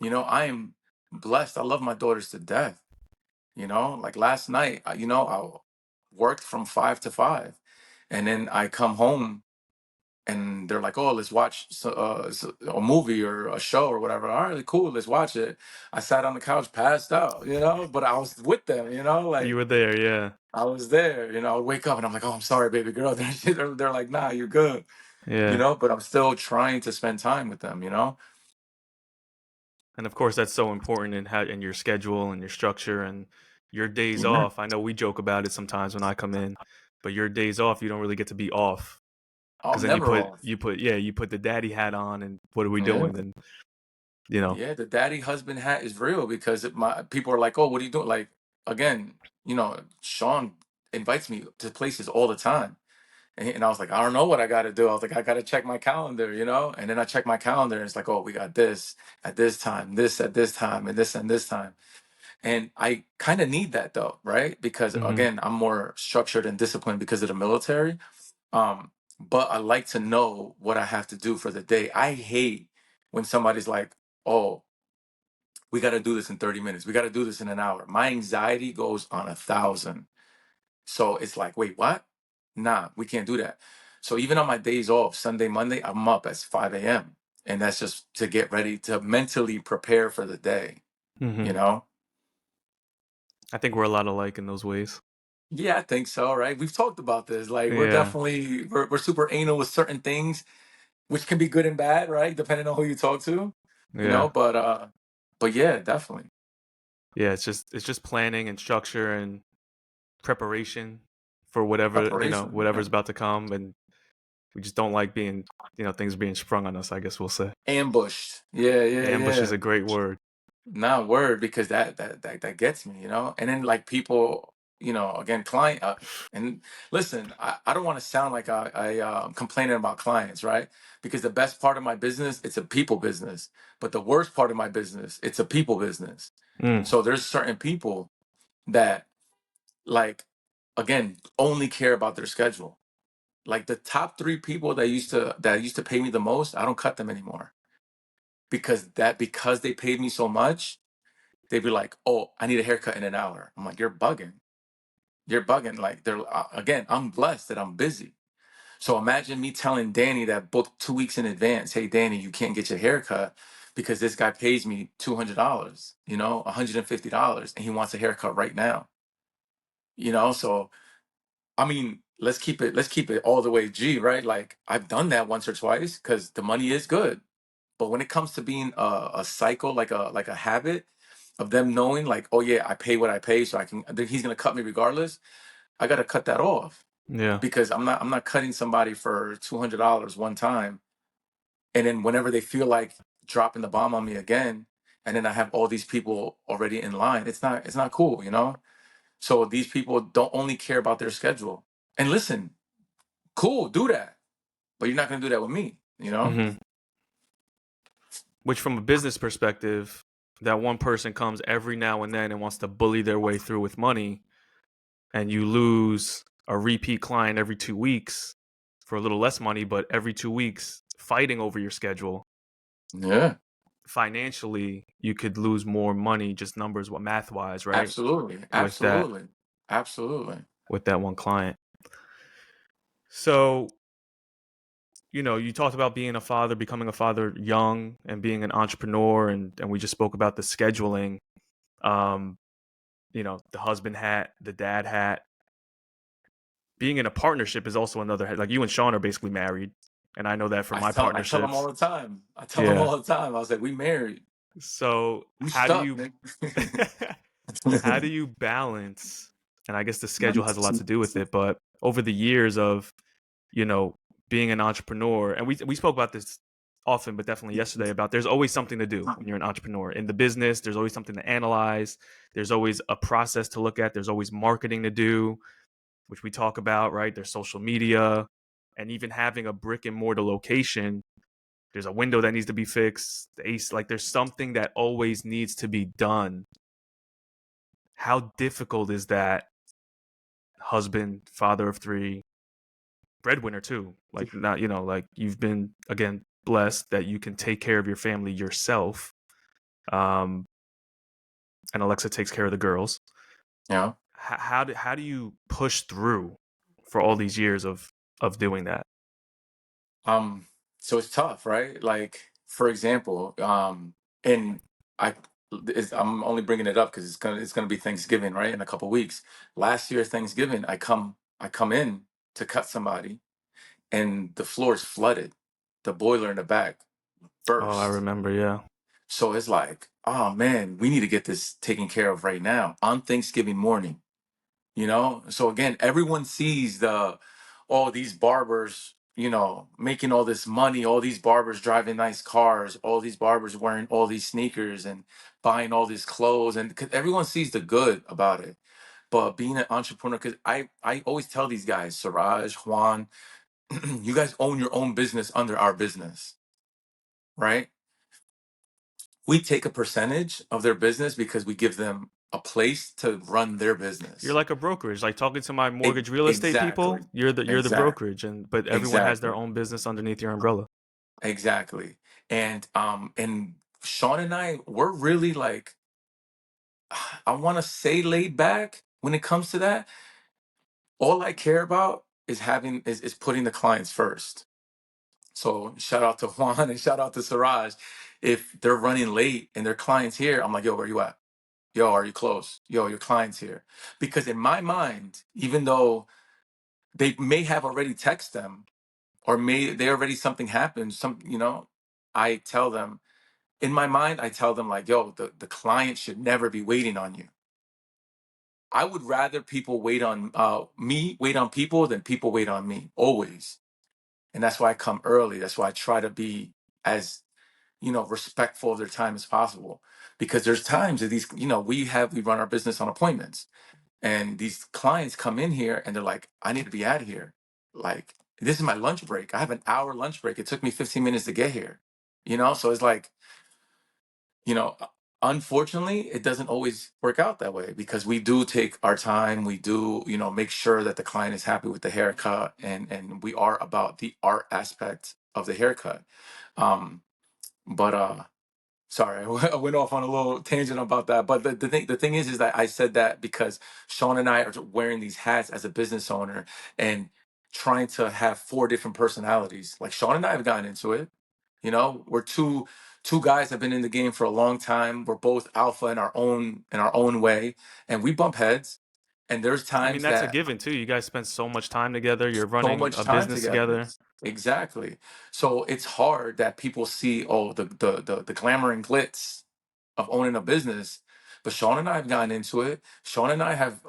I am blessed. I love my daughters to death. Like last night, I worked from 5 to 5, and then I come home and they're like, "Oh, let's watch a movie or a show or whatever." All right, cool, let's watch it. I sat on the couch, passed out, but I was with them, You like were there, yeah. I was there. I would wake up and I'm like, "Oh, I'm sorry, baby girl." They're like, "Nah, you're good," Yeah. but I'm still trying to spend time with them. And of course, that's so important in your schedule and your structure and your days Yeah. off. I know we joke about it sometimes when I come in, but your days off, you don't really get to be off, because I'm then you never put off. you put yeah you put the daddy hat on, and what are we Yeah. doing? And you know, Yeah, the daddy husband hat is real because my people are like, "Oh, what are you doing?" Like, again, Sean invites me to places all the time. And I was like, I don't know what I got to do. I was like, I got to check my calendar. And then I check my calendar and it's like, oh, we got this at this time, this at this time, and this time. And I kind of need that though, right? Because hmm again, I'm more structured and disciplined because of the military. But I like to know what I have to do for the day. I hate when somebody's like, oh, we got to do this in 30 minutes. We got to do this in an hour. My anxiety goes on 1,000. So it's like, wait, what? Nah, we can't do that. So even on my days off, Sunday, Monday, I'm up at 5 a.m. And that's just to get ready to mentally prepare for the day, you hmm know? I think we're a lot alike in those ways. Yeah, I think so, right? We've talked about this. Like Yeah, we're super anal with certain things, which can be good and bad, right? Depending on who you talk to, yeah, but yeah, definitely. yeah. It's just planning and structure and preparation for Preparation, yeah. whatever's about to come, and we just don't like being things being sprung on us, I guess we'll say. Ambushed. Yeah, yeah, Ambush is yeah. a great word. Not word because that gets me. And then like people, again, client and listen, I don't want to sound like I'm complaining about clients, right? Because the best part of my business, it's a people business. But the worst part of my business, it's a people business. Mm. So there's certain people that like again only care about their schedule. Like the top 3 people that used to pay me the most, I don't cut them anymore. Because they paid me so much, they'd be like, "Oh, I need a haircut in an hour." I'm like, "You're bugging. You're bugging." Like, again, I'm blessed that I'm busy. So imagine me telling Danny that booked 2 weeks in advance, "Hey, Danny, you can't get your haircut because this guy pays me $200, $150, and he wants a haircut right now." So I mean, let's keep it all the way G, right? Like I've done that once or twice because the money is good. But when it comes to being a cycle, like a habit, of them knowing like, oh yeah, I pay what I pay, so he's gonna cut me regardless. I gotta cut that off Yeah. because I'm not cutting somebody for $200 one time, and then whenever they feel like dropping the bomb on me again, and then I have all these people already in line, it's not cool, you know. So these people don't only care about their schedule. And listen, cool, do that, but you're not gonna do that with me, you know. Hmm. Which, from a business perspective, that one person comes every now and then and wants to bully their way through with money, and you lose a repeat client every 2 weeks for a little less money, but every 2 weeks fighting over your schedule. Yeah, Financially, you could lose more money, just numbers, what math wise, right? absolutely, With that, absolutely, absolutely. with that one client. So, you talked about being a father, becoming a father young, and being an entrepreneur, and we just spoke about the scheduling. Um, the husband hat, the dad hat. Being in a partnership is also another hat. Like, you and Sean are basically married, and I know that from my I tell them all partnerships. the time. I tell them Yeah. all the time. I was like, we married. So We how do stuck, you man. how do you balance? And I guess the schedule has a lot to do with it, but over the years of you know, being an entrepreneur, and we spoke about this often, but definitely yesterday, about there's always something to do when you're an entrepreneur in the business. There's always something to analyze. There's always a process to look at. There's always marketing to do, which we talk about, right? There's social media, and even having a brick and mortar location. There's a window that needs to be fixed. The ace, like there's something that always needs to be done. How difficult is that? Husband, father of three, breadwinner too. Like, not, like, you've been, again, blessed that you can take care of your family yourself. Um, and Alexa takes care of the girls. Yeah. How do you push through for all these years of doing that? Um, so it's tough, right? Like, for example, and I, I'm only bringing it up because it's gonna be Thanksgiving, right? In a couple weeks. Last year Thanksgiving, I come in to cut somebody, and the floor is flooded. The boiler in the back Oh, I burst. remember. Yeah. So it's like, oh man, we need to get this taken care of right now on Thanksgiving morning. So again, everyone sees all these barbers, making all this money, all these barbers driving nice cars, all these barbers wearing all these sneakers and buying all these clothes, and 'cause everyone sees the good about it. But being an entrepreneur, because I always tell these guys, Siraj, Juan, you guys own your own business under our business, right? We take a percentage of their business because we give them a place to run their You're business. like a brokerage, like talking to my mortgage real estate Exactly. people. You're the Exactly. brokerage, but everyone has their Exactly. own business underneath your umbrella. Exactly. And Sean and I, we're really like, I want to say laid back when it comes to that. All I care about is putting the clients first. So shout out to Juan and shout out to Siraj. If they're running late and their clients here, I'm like, yo, where you at? Yo, are you close? Yo, your client's here. Because in my mind, even though they may have already texted them, or may they already something happened, I tell them, in my mind, I tell them like, yo, the client should never be waiting on you. I would rather people wait on wait on people than people wait on me, always. And that's why I come early. That's why I try to be as, respectful of their time as possible. Because there's times that these, we run our business on appointments. And these clients come in here and they're like, I need to be out of here. Like, this is my lunch break. I have an hour lunch break. It took me 15 minutes to get here. So it's like, you know, unfortunately, it doesn't always work out that way because we do take our time. We do, make sure that the client is happy with the haircut, and we are about the art aspect of the haircut. Um, but sorry, I went off on a little tangent about that. But the thing is that I said that because Sean and I are wearing these hats as a business owner and trying to have four different personalities. Like Sean and I have gotten into it. We're two guys that have been in the game for a long time. We're both alpha in our own way, and we bump heads. And there's I mean, times that's a that given too. You guys spend so much time together. You're so running much a time business together. together. Exactly. So it's hard that people see, oh, the glamour and glitz of owning a business, But Sean and I have gotten into it. Sean and I have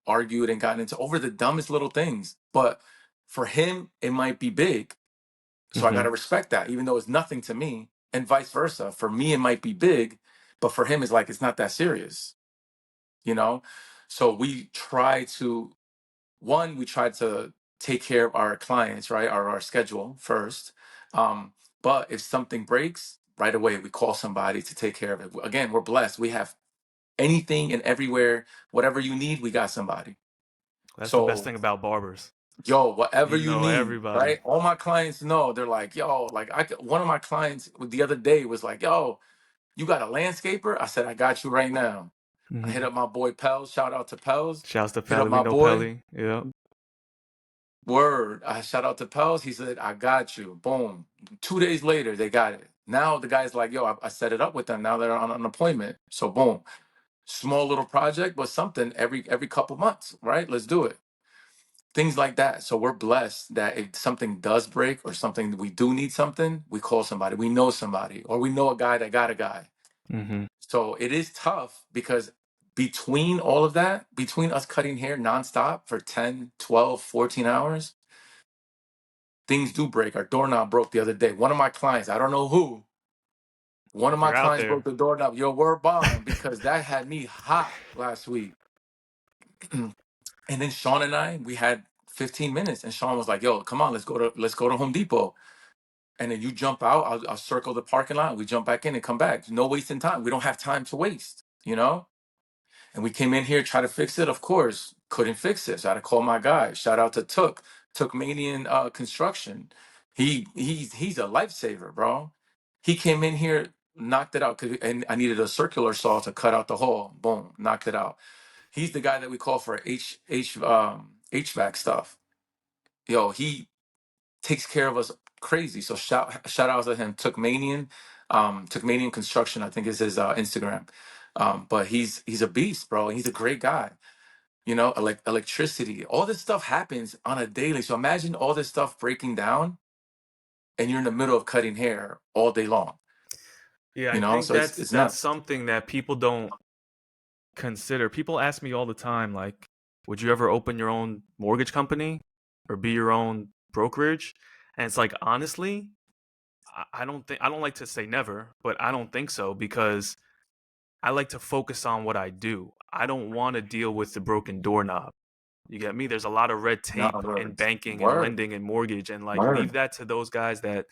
argued and gotten into over the dumbest little things. But for him, it might be big. So I got Mm-hmm. to respect that, even though it's nothing to me, and vice versa. For me, it might be big, but for him, it's like it's not that serious, you know? So we try to, one, we try to take care of our clients, right? Our schedule first. But if something breaks, right away, we call somebody to take care of it. Again, we're blessed. We have anything and everywhere, whatever you need, we got somebody. That's the best So thing about barbers. yo, whatever You you know need, everybody. right? All my clients know. They're like, yo, like one of my clients the other day was like, yo, you got a landscaper? I said, I got you right now. I hit Mm-hmm. up my boy Pels. Shout out to Pels. Shouts to Hit up Pelly. We my know boy. Pelly. Yeah. Word. I shout out to Pels. He said, I got you. Boom. 2 days later, they got it. Now the guy's like, yo, I set it up with them. Now they're on an appointment. So boom. Small little project, but something every couple months, right? Let's do it. Things like that. So we're blessed that if something does break or something we do need something, we call somebody. We know somebody, or we know a guy that got a guy. Mm-hmm. So it is tough because between all of that, between us cutting hair nonstop for 10, 12, 14 hours, things do break. Our doorknob broke the other day. One of my clients, I don't know who, one of If my you're out clients broke there, the doorknob. Yo, word bond, because that had me hot last week. And then Sean and I, we had 15 minutes, and Sean was like, "Yo, come on, let's go to Home Depot." And then you jump out. I'll circle the parking lot. We jump back in and come back. No wasting time. We don't have time to waste, you know. And we came in here try to fix it. Of course, couldn't fix it. So I had to call my guy. Shout out to Tookmanian Construction. He's a lifesaver, bro. He came in here, knocked it out, and I needed a circular saw to cut out the hole. Boom, knocked it out. He's the guy that we call for HVAC stuff. Yo, he takes care of us crazy. So shout out to him, Tookmanian Construction, I think is his Instagram. But he's a beast, bro. He's a great guy. You know, electricity, all this stuff happens on a daily. So imagine all this stuff breaking down, and you're in the middle of cutting hair all day long. yeah, I You know, think so it's that's nuts. something that people don't consider. People ask me all the time, like, would you ever open your own mortgage company or be your own brokerage? And it's like, honestly, I don't like to say never, but I don't think so because I like to focus on what I do. I don't want to deal with the broken doorknob. You get me? There's a lot of red No, tape in word, banking and word, lending and mortgage, and like leave word. that to those guys that,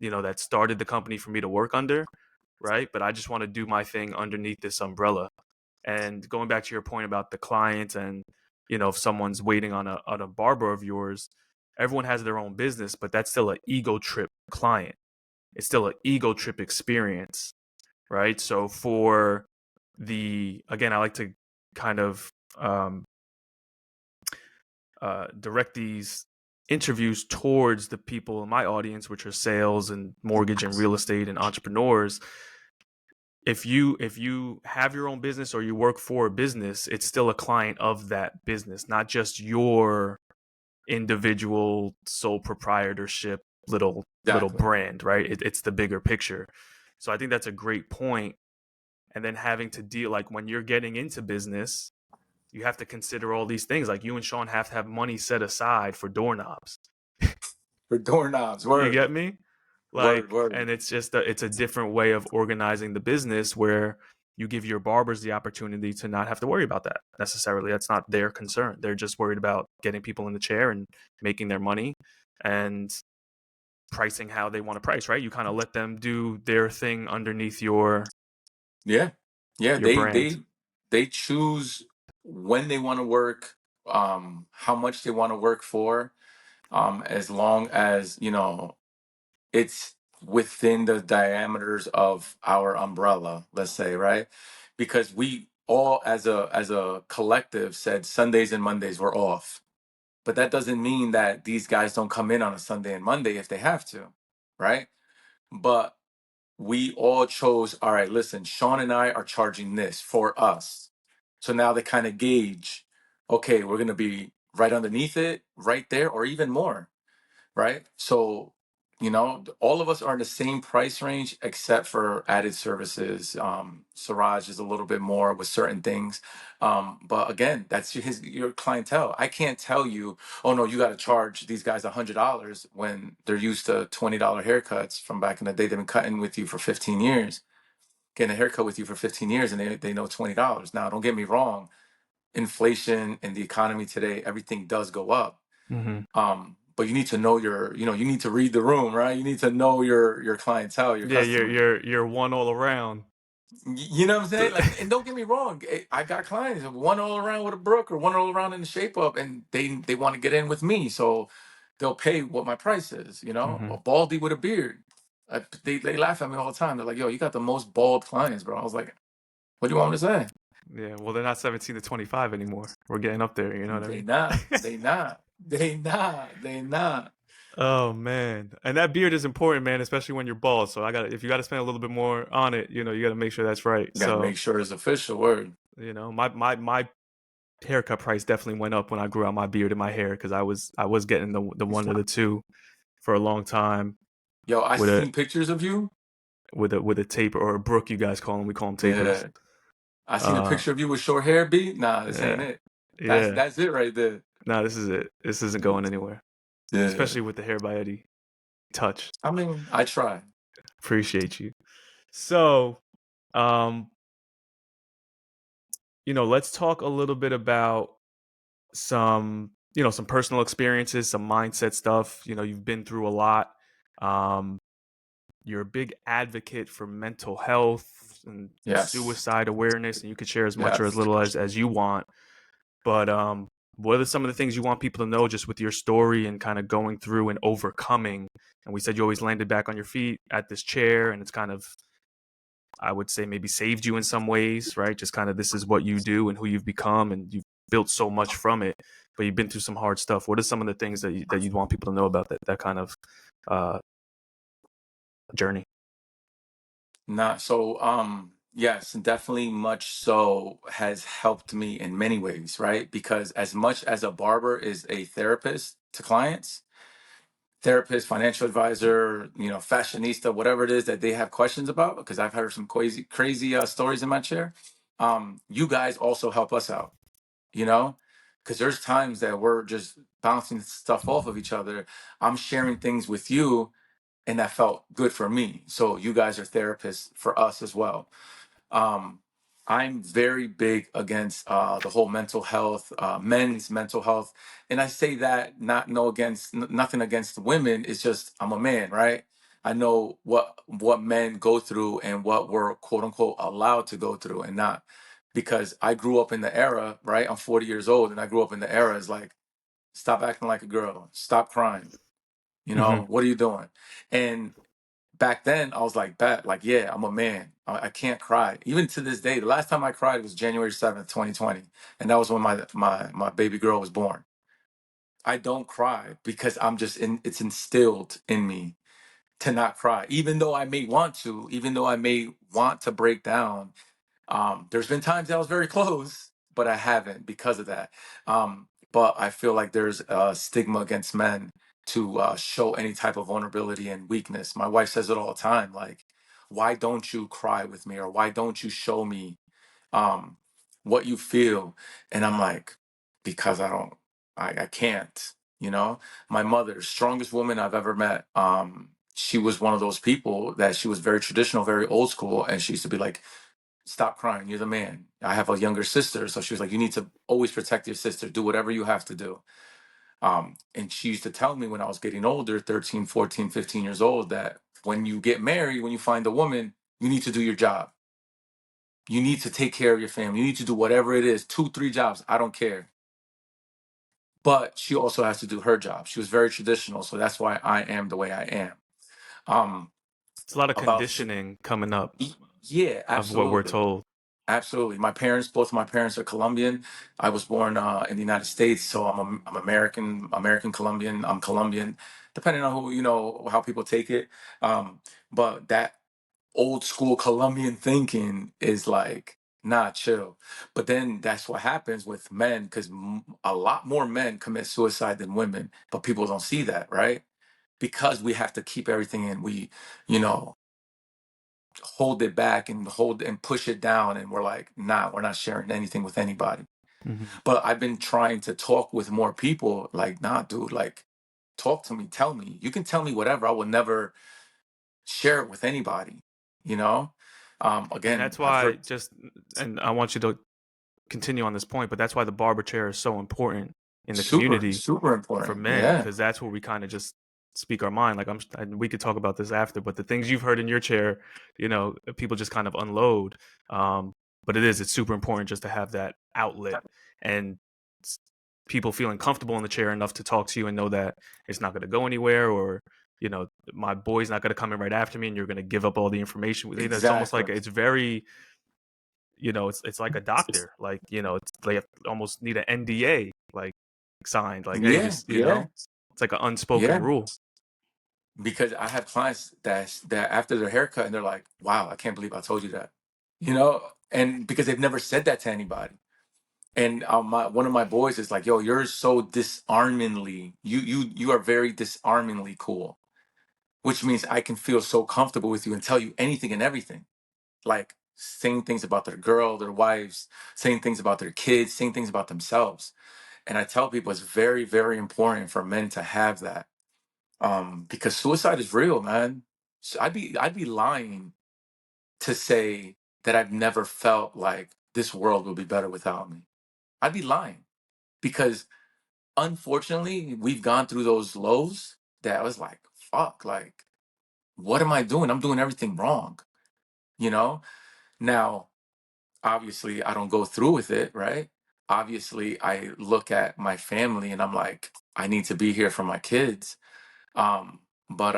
that started the company for me to work under, right? But I just want to do my thing underneath this umbrella. And going back to your point about the client and, if someone's waiting on a barber of yours, everyone has their own business, but that's still an ego trip client. It's still an ego trip experience, right? So for again, I like to kind of direct these interviews towards the people in my audience, which are sales and mortgage and real estate and entrepreneurs. If you have your own business or you work for a business, it's still a client of that business, not just your individual sole proprietorship little Exactly. brand, right? It's the bigger picture. So I think that's a great point. And then having to deal, like, when you're getting into business, you have to consider all these things. Like, you and Sean have to have money set aside for doorknobs. For doorknobs, You word, get me? word, Like, word. and it's a different way of organizing the business where you give your barbers the opportunity to not have to worry about that necessarily. That's not their concern. They're just worried about getting people in the chair and making their money and pricing how they want to price, right? You kind of let them do their thing underneath Yeah, yeah. your They brand. they they choose when they want to work, how much they want to work for, as long as it's within the diameters of our umbrella, let's say, right? Because we all as a collective said Sundays and Mondays were off. But that doesn't mean that these guys don't come in on a Sunday and Monday if they have to, right? But we all chose, all right, listen, Sean and I are charging this for us. So now they kind of gauge, okay, we're going to be right underneath it, right there, or even more, right? So You know, all of us are in the same price range except for added services. Siraj is a little bit more with certain things. But again, that's your clientele. I can't tell you, oh no, you got to charge these guys $100 when they're used to $20 haircuts from back in the day. They've been cutting with you for 15 years, getting a haircut with you for 15 years, and they know $20. Now, don't get me wrong, inflation and the economy today, everything does go up. Mm-hmm. But you need to know you need to read the room, right? You need to know your clientele, your Yeah, customers. you're one all around. You know what I'm saying? Like, and don't get me wrong, I got clients, one all around with a brook or one all around in the shape up, and they want to get in with me, so they'll pay what my price is. You know, Mm-hmm. a baldy with a beard. They laugh at me all the time. They're like, "Yo, you got the most bald clients, bro." I was like, "What do you want me to say?" Yeah, well, they're not 17 to 25 anymore. We're getting up there. You know what I They mean? not. They not. They not. They not. Oh man, and that beard is important, man, especially when you're bald. So if you got to spend a little bit more on it, you got to make sure that's right. Got to So, make sure it's official. Word. my haircut price definitely went up when I grew out my beard and my hair because I was getting the one of the two for a long time Yo, I with a seen pictures of you. with a taper or a brook, you guys call them. We call them tapers. Yeah. I seen a Uh, picture of you with short hair, B. Nah, this ain't yeah, it. That's yeah. that's it right there. No, this is it. This isn't going anywhere, Yeah. especially with the hair by Eddie touch. I mean, I try. Appreciate you. So, um, let's talk a little bit about some personal experiences, some mindset stuff. You've been through a lot. Um, you're a big advocate for mental health and Yes. suicide awareness, and you could share as much or as Yes. little as you want. But what are some of the things you want people to know just with your story and kind of going through and overcoming? And we said you always landed back on your feet at this chair, and it's kind of, I would say, maybe saved you in some ways, right? Just kind of this is what you do and who you've become, and you've built so much from it. But you've been through some hard stuff. What are some of the things that you'd want people to know about that kind of uh, journey? Not so. Yes, definitely much so has helped me in many ways, right? Because as much as a barber is a therapist to clients, therapist, financial advisor, fashionista, whatever it is that they have questions about, because I've heard some crazy stories in my chair. You guys also help us out, you know, because there's times that we're just bouncing stuff off of each other. I'm sharing things with you, and that felt good for me. So you guys are therapists for us as well. um, I'm very big against the whole mental health, men's mental health, and I say that not no against nothing against women. It's just I'm a man, right? I know what men go through and what we're quote unquote allowed to go through, and not because I grew up in the era, right? I'm 40 years old, and I grew up in the era is like stop acting like a girl, stop crying. Mm-hmm. What are you doing? And back then I was like, bet, like, yeah, I'm a man. I can't cry. Even to this day, the last time I cried was January 7th, 2020. And that was when my baby girl was born. I don't cry because it's instilled in me to not cry. Even though I may want to, even though I may want to break down, there's been times that I was very close, but I haven't because of that. But I feel like there's a stigma against men to show any type of vulnerability and weakness. My wife says it all the time, like, why don't you cry with me, or why don't you show me um, what you feel? And I'm like, because I don't, I can't. My mother, strongest woman I've ever met. She was one of those people that she was very traditional, very old school, and she used to be like, stop crying, you're the man. I have a younger sister, so she was like, you need to always protect your sister, do whatever you have to do. And she used to tell me when I was getting older, 13, 14, 15 years old, that when you get married, when you find a woman, you need to do your job. You need to take care of your family. You need to do whatever it is, 2, 3 jobs, I don't care. But she also has to do her job. She was very traditional, so that's why I am the way I am. um It's a lot of about conditioning coming up Yeah, of what we're absolutely. told. Absolutely. Both of my parents are Colombian. I was born in the United States, so I'm American Colombian. I'm Colombian, depending on how people take it. But that old school Colombian thinking is like, nah, chill. But then that's what happens with men, because a lot more men commit suicide than women, but people don't see that, right? because we have to keep everything in, we, you know, hold it back and hold and push it down, and we're like, nah, we're not sharing anything with anybody. Hmm. But I've been trying to talk with more people, like, nah, dude, like, talk to me, tell me. You can tell me whatever. I will never share it with anybody, you know? And Again, that's I've why heard just, and I want you to continue on this point, but that's why the barber chair is so important in the super, community super for important. men, Yeah, because that's where we kind of just speak our mind. Like and we could talk about this after, but the things you've heard in your chair, people just kind of unload. Um, but it's super important just to have that outlet and s- people feeling comfortable in the chair enough to talk to you and know that it's not going to go anywhere, or my boy's not going to come in right after me and you're going to give up all the information. It's almost like exactly. it's very, it's like a doctor, like, they almost need an NDA, like, signed, like, hey, Yeah, just, yeah, it's like an unspoken yeah. rule. Because I have clients that after their haircut and they're like, wow, I can't believe I told you that. You know, and because they've never said that to anybody. And one of my boys is like, yo, you're so disarmingly, you are very disarmingly cool, which means I can feel so comfortable with you and tell you anything and everything. Like saying things about their girl, their wives, saying things about their kids, saying things about themselves. And I tell people it's very, very important for men to have that. Because suicide is real, man. So I'd be lying to say that I've never felt like this world would be better without me. I'd be lying because unfortunately we've gone through those lows that I was like, fuck, like, what am I doing? I'm doing everything wrong, you know? Now, obviously I don't go through with it, right? Obviously I look at my family and I'm like, I need to be here for my kids. But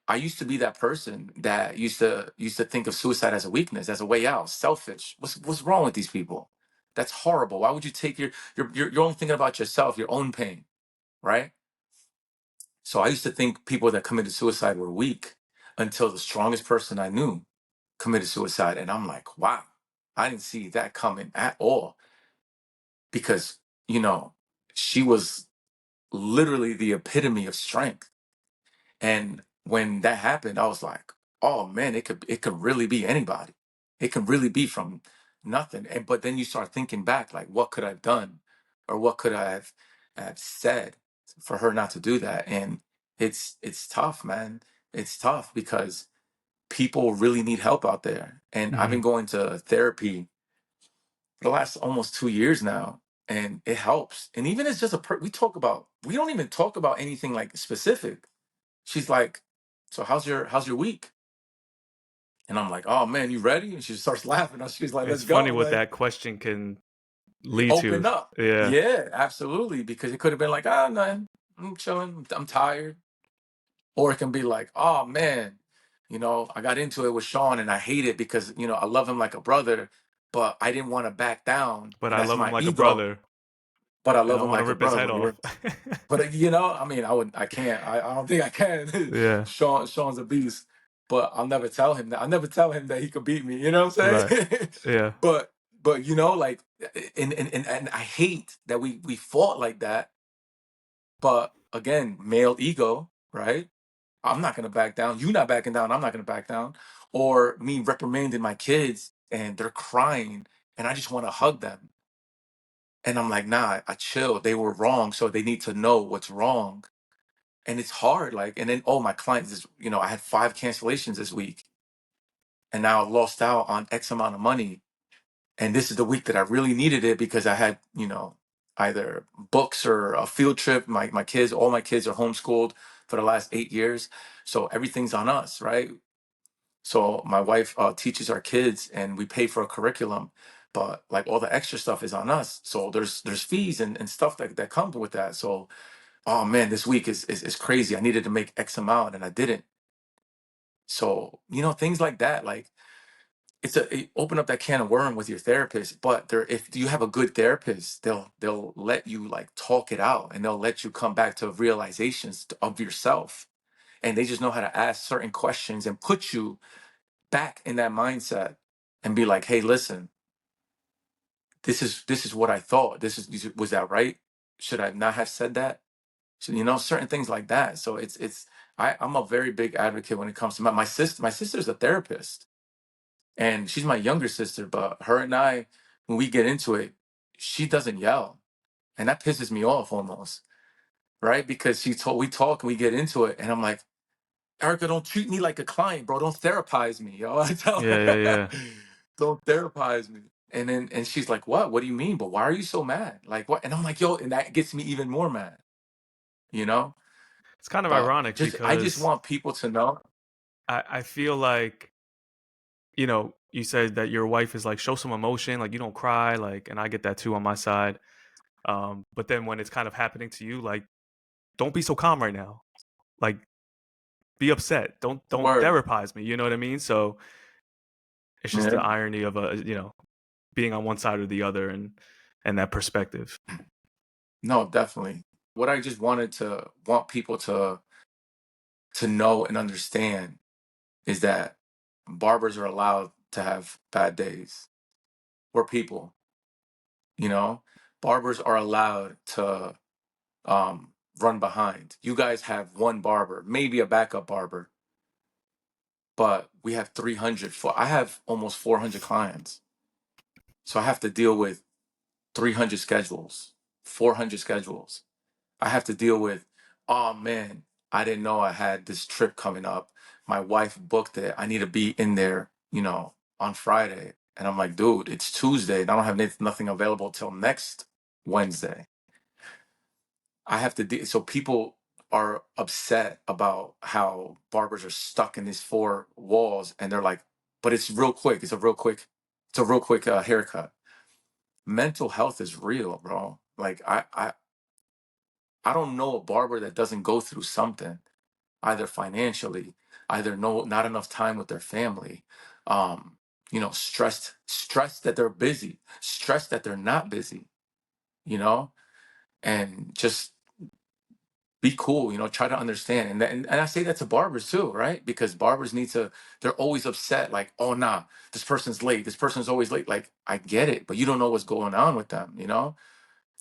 I used to be that person that used to think of suicide as a weakness, as a way out, selfish. What's wrong with these people? That's horrible. Why would you take you're only thinking about yourself, your own pain, right? So I used to think people that committed suicide were weak until the strongest person I knew committed suicide. And I'm like, wow, I didn't see that coming at all. Because, you know, she was literally the epitome of strength. And when that happened, I was like, oh man, it could really be anybody. It could really be from nothing. And but then you start thinking back, like, what could I have done? Or what could I have said for her not to do that? And it's tough, man. It's tough because people really need help out there. And I've been Hmm. going to therapy for the last almost 2 years now, and it helps. And even it's just we don't even talk about anything like specific. She's like, so how's your week? And I'm like, oh man, you ready? And she starts laughing. And she's like, let's It's funny go. what Like, that question can lead to. open up. Yeah. Yeah, absolutely. Because it could have been like, oh no, I'm chilling, I'm tired. Or it can be like, oh man, I got into it with Sean and I hate it because, I love him like a brother, but I didn't want to back down. But And I that's love him my like a ego, brother, but I and love I him want to like a rip his head brother. off. Yeah. But I mean, I can't. I don't think I can. Yeah. Sean's a beast, but I'll never tell him that. I'll never tell him that he could beat me. You know what I'm Right. saying? Yeah. but like, and I hate that we fought like that. But again, male ego, right? I'm not gonna back down. You not backing down. I'm not gonna back down. Or me reprimanding my kids and they're crying and I just want to hug them. And I'm like, nah, I chill. They were wrong, so they need to know what's wrong. And it's hard, like, and then my clients is, I had 5 cancellations this week, and now I lost out on X amount of money. And this is the week that I really needed it because I had, either books or a field trip. All my kids are homeschooled for the last 8 years, so everything's on us, right? So my wife teaches our kids, and we pay for a curriculum, but like all the extra stuff is on us. So there's fees and stuff that comes with that. So oh man, this week is crazy. I needed to make X amount and I didn't. So, things like that, like it open up that can of worm with your therapist. But if you have a good therapist, they'll let you like talk it out and they'll let you come back to realizations of yourself. And they just know how to ask certain questions and put you back in that mindset and be like, hey, listen, this is what I thought. Was that right? Should I not have said that? So, certain things like that. So it's I'm a very big advocate when it comes to my sister. My sister's a therapist, and she's my younger sister. But her and I, when we get into it, she doesn't yell, and that pisses me off almost, right? Because we talk and we get into it, and I'm like, Erica, don't treat me like a client, bro. Don't therapize me, yo. I tell Yeah, yeah, her, yeah. don't therapize me. And she's like, what? What do you mean? But why are you so mad? Like what? And I'm like, yo, and that gets me even more mad, you know? It's kind of But ironic I just because want people to know. I feel like, you said that your wife is like, show some emotion, like you don't cry, like, and I get that too on my side. But then when it's kind of happening to you, like, don't be so calm right now. Like, be upset. Don't Word. therapize me. You know what I mean? So it's just Yeah. the irony of being on one side or the other, and that perspective. No, definitely. What I just want people to know and understand is that barbers are allowed to have bad days. We're people, you know? Barbers are allowed to run behind. You guys have one barber, maybe a backup barber, but we have 300. I have almost 400 clients. So I have to deal with 300 schedules, 400 schedules. I have to deal with, oh man, I didn't know I had this trip coming up. My wife booked it. I need to be in there, on Friday. And I'm like, dude, it's Tuesday and I don't have nothing available till next Wednesday. I have to deal. So people are upset about how barbers are stuck in these four walls and they're like, but it's real quick. It's a real quick haircut. Mental health is real, bro. Like I don't know a barber that doesn't go through something, either financially, either not enough time with their family, stressed that they're busy, stressed that they're not busy, you know, and just be cool, try to understand. And I say that to barbers too, right? Because barbers they're always upset, like, oh nah, this person's late, this person's always late. Like, I get it, but you don't know what's going on with them,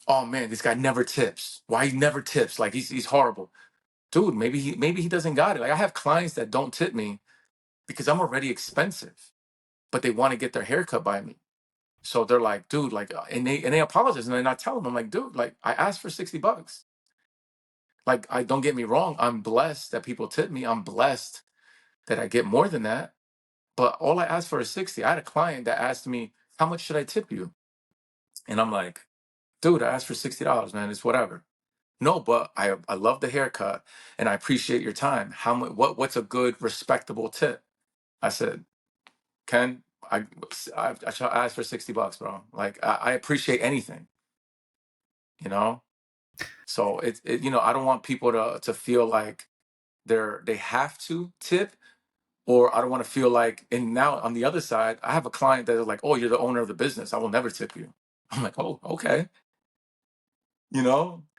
Oh man, this guy never tips. Why he never tips? Like he's horrible. Dude, maybe he doesn't got it. Like I have clients that don't tip me because I'm already expensive, but they want to get their hair cut by me. So they're like, dude, like, and they apologize, and then I tell them, I'm like, dude, like I asked for $60. Like, I don't get me wrong, I'm blessed that people tip me. I'm blessed that I get more than that. But all I asked for is 60. I had a client that asked me, how much should I tip you? And I'm like, dude, I asked for $60, man. It's whatever. No, but I love the haircut and I appreciate your time. How much? What's a good respectable tip? I said, Ken, I shall ask for $60, bro. Like I appreciate anything, you know. So I don't want people to feel like they have to tip, or I don't want to feel like. And now on the other side, I have a client that is like, oh, you're the owner of the business. I will never tip you. I'm like, oh, okay,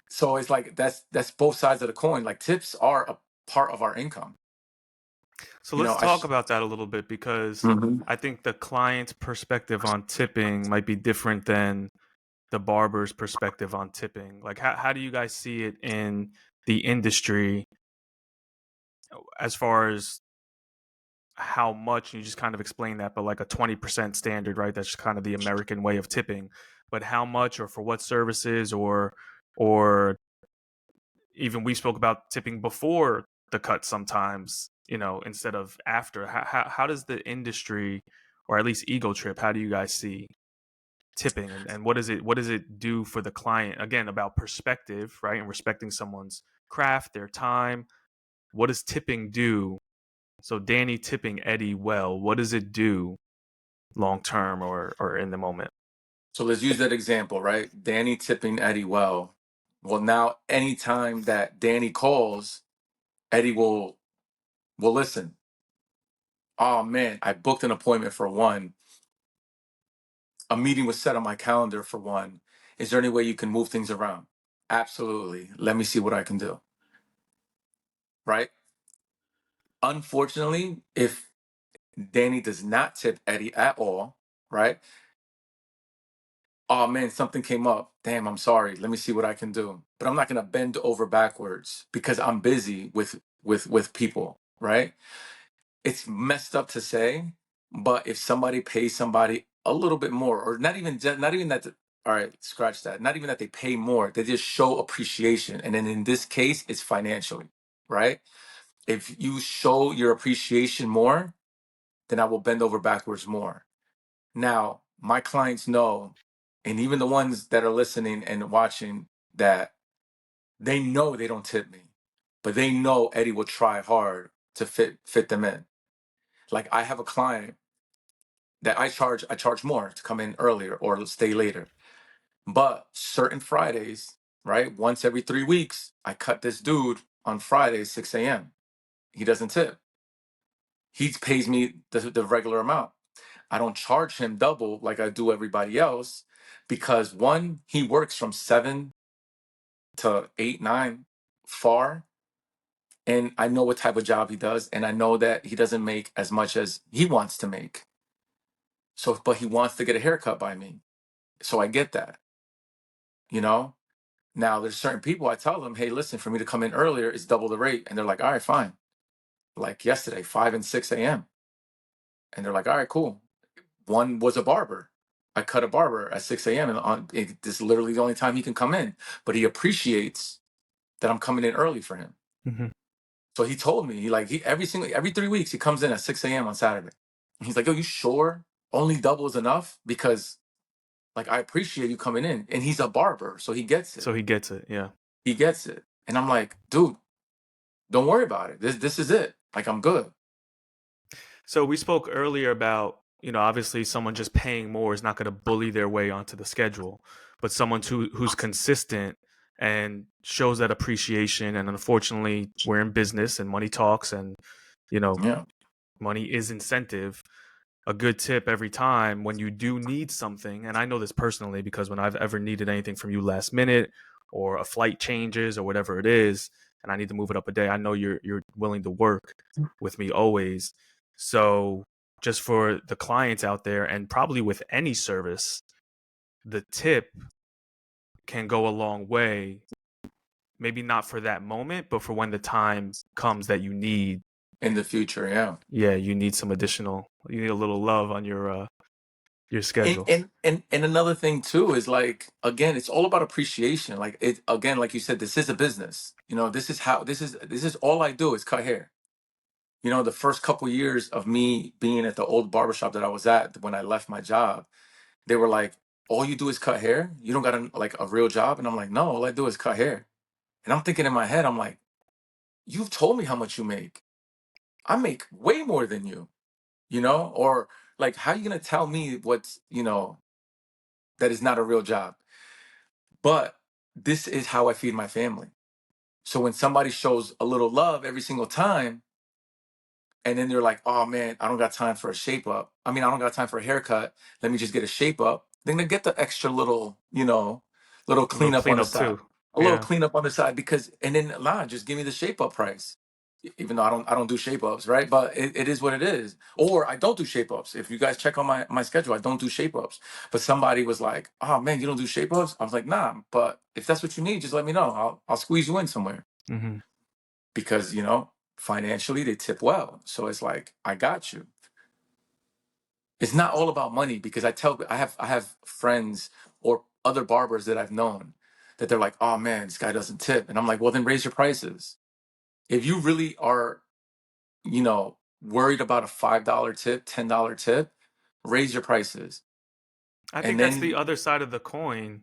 So it's like that's both sides of the coin. Like tips are a part of our income. So You let's know, talk about that a little bit because Mhm. I think the client's perspective on tipping might be different than the barber's perspective on tipping. Like, how do you guys see it in the industry as far as how much? You just kind of explain that, but like a 20% standard, right? That's just kind of the American way of tipping. But how much, or for what services, or even we spoke about tipping before the cut sometimes, instead of after. How does the industry, or at least EgoTrip, how do you guys see tipping, and what does it do for the client? Again, about perspective, right? And respecting someone's craft, their time. What does tipping do? So Danny tipping Eddie well, what does it do long term, or in the moment? So let's use that example, right? Danny tipping Eddie well. Well, now anytime that Danny calls, Eddie will listen. Oh man, I booked an appointment for one. A meeting was set on my calendar for one. Is there any way you can move things around? Absolutely. Let me see what I can do. Right? Unfortunately, if Danny does not tip Eddie at all, right? Oh man, something came up. Damn, I'm sorry. Let me see what I can do. But I'm not going to bend over backwards because I'm busy with with people, right? It's messed up to say, but if somebody pays somebody a little bit more, or not even that, all right, scratch that. Not even that they pay more, they just show appreciation. And then in this case, it's financially, right? If you show your appreciation more, then I will bend over backwards more. Now, my clients know, and even the ones that are listening and watching, that they know they don't tip me, but they know Eddie will try hard to fit them in. Like, I have a client that I charge more to come in earlier or stay later. But certain Fridays, right? Once every 3 weeks, I cut this dude on Friday, 6 a.m. He doesn't tip. He pays me the regular amount. I don't charge him double like I do everybody else, because one, he works from 7 to 8, 9 far. And I know what type of job he does. And I know that he doesn't make as much as he wants to make. So, but he wants to get a haircut by me. So I get that, you know? Now there's certain people I tell them, hey, listen, for me to come in earlier, it's double the rate. And they're like, all right, fine. Like yesterday, 5 and 6 a.m. And they're like, all right, cool. One was a barber. I cut a barber at 6 a.m. and this is literally the only time he can come in. But he appreciates that I'm coming in early for him. Mm-hmm. So he told me, every 3 weeks he comes in at 6 a.m. on Saturday. And he's like, yo, you sure only double is enough? Because like, I appreciate you coming in. And he's a barber, so he gets it. So he gets it, yeah. He gets it. And I'm like, dude, don't worry about it. This is it. Like, I'm good. So we spoke earlier about, obviously someone just paying more is not going to bully their way onto the schedule, but someone who's consistent and shows that appreciation. And unfortunately, we're in business and money talks, and Yeah. money is incentive. A good tip every time when you do need something, and I know this personally because when I've ever needed anything from you last minute, or a flight changes or whatever it is, and I need to move it up a day, I know you're willing to work with me always. So just for the clients out there, and probably with any service, the tip can go a long way. Maybe not for that moment, but for when the time comes that you need. In the future, yeah. Yeah, you need you need a little love on your schedule. And another thing too is, like, again, it's all about appreciation. Like, it again, like you said, this is a business. This is all I do is cut hair. The first couple years of me being at the old barbershop that I was at when I left my job, they were like, all you do is cut hair? You don't got a real job? And I'm like, no, all I do is cut hair. And I'm thinking in my head, I'm like, you've told me how much you make. I make way more than you, or like, how are you going to tell me that is not a real job? But this is how I feed my family. So when somebody shows a little love every single time, and then they're like, oh man, I don't got time for a shape up. I mean, I don't got time for a haircut. Let me just get a shape up. Then they get the extra little, little A little cleanup on the cleanup side. too. A little Yeah. cleanup on the side, because, and then just give me the shape up price. Even though I don't do shape ups, right? But it is what it is. Or I don't do shape ups. If you guys check on my schedule, I don't do shape ups. But somebody was like, oh man, you don't do shape ups? I was like, nah, but if that's what you need, just let me know. I'll squeeze you in somewhere. Mm-hmm. Because, financially they tip well. So it's like, I got you. It's not all about money, because I have friends or other barbers that I've known that they're like, oh man, this guy doesn't tip. And I'm like, well, then raise your prices. If you really are, worried about a $5 tip, $10 tip, raise your prices. I think And that's the then other side of the coin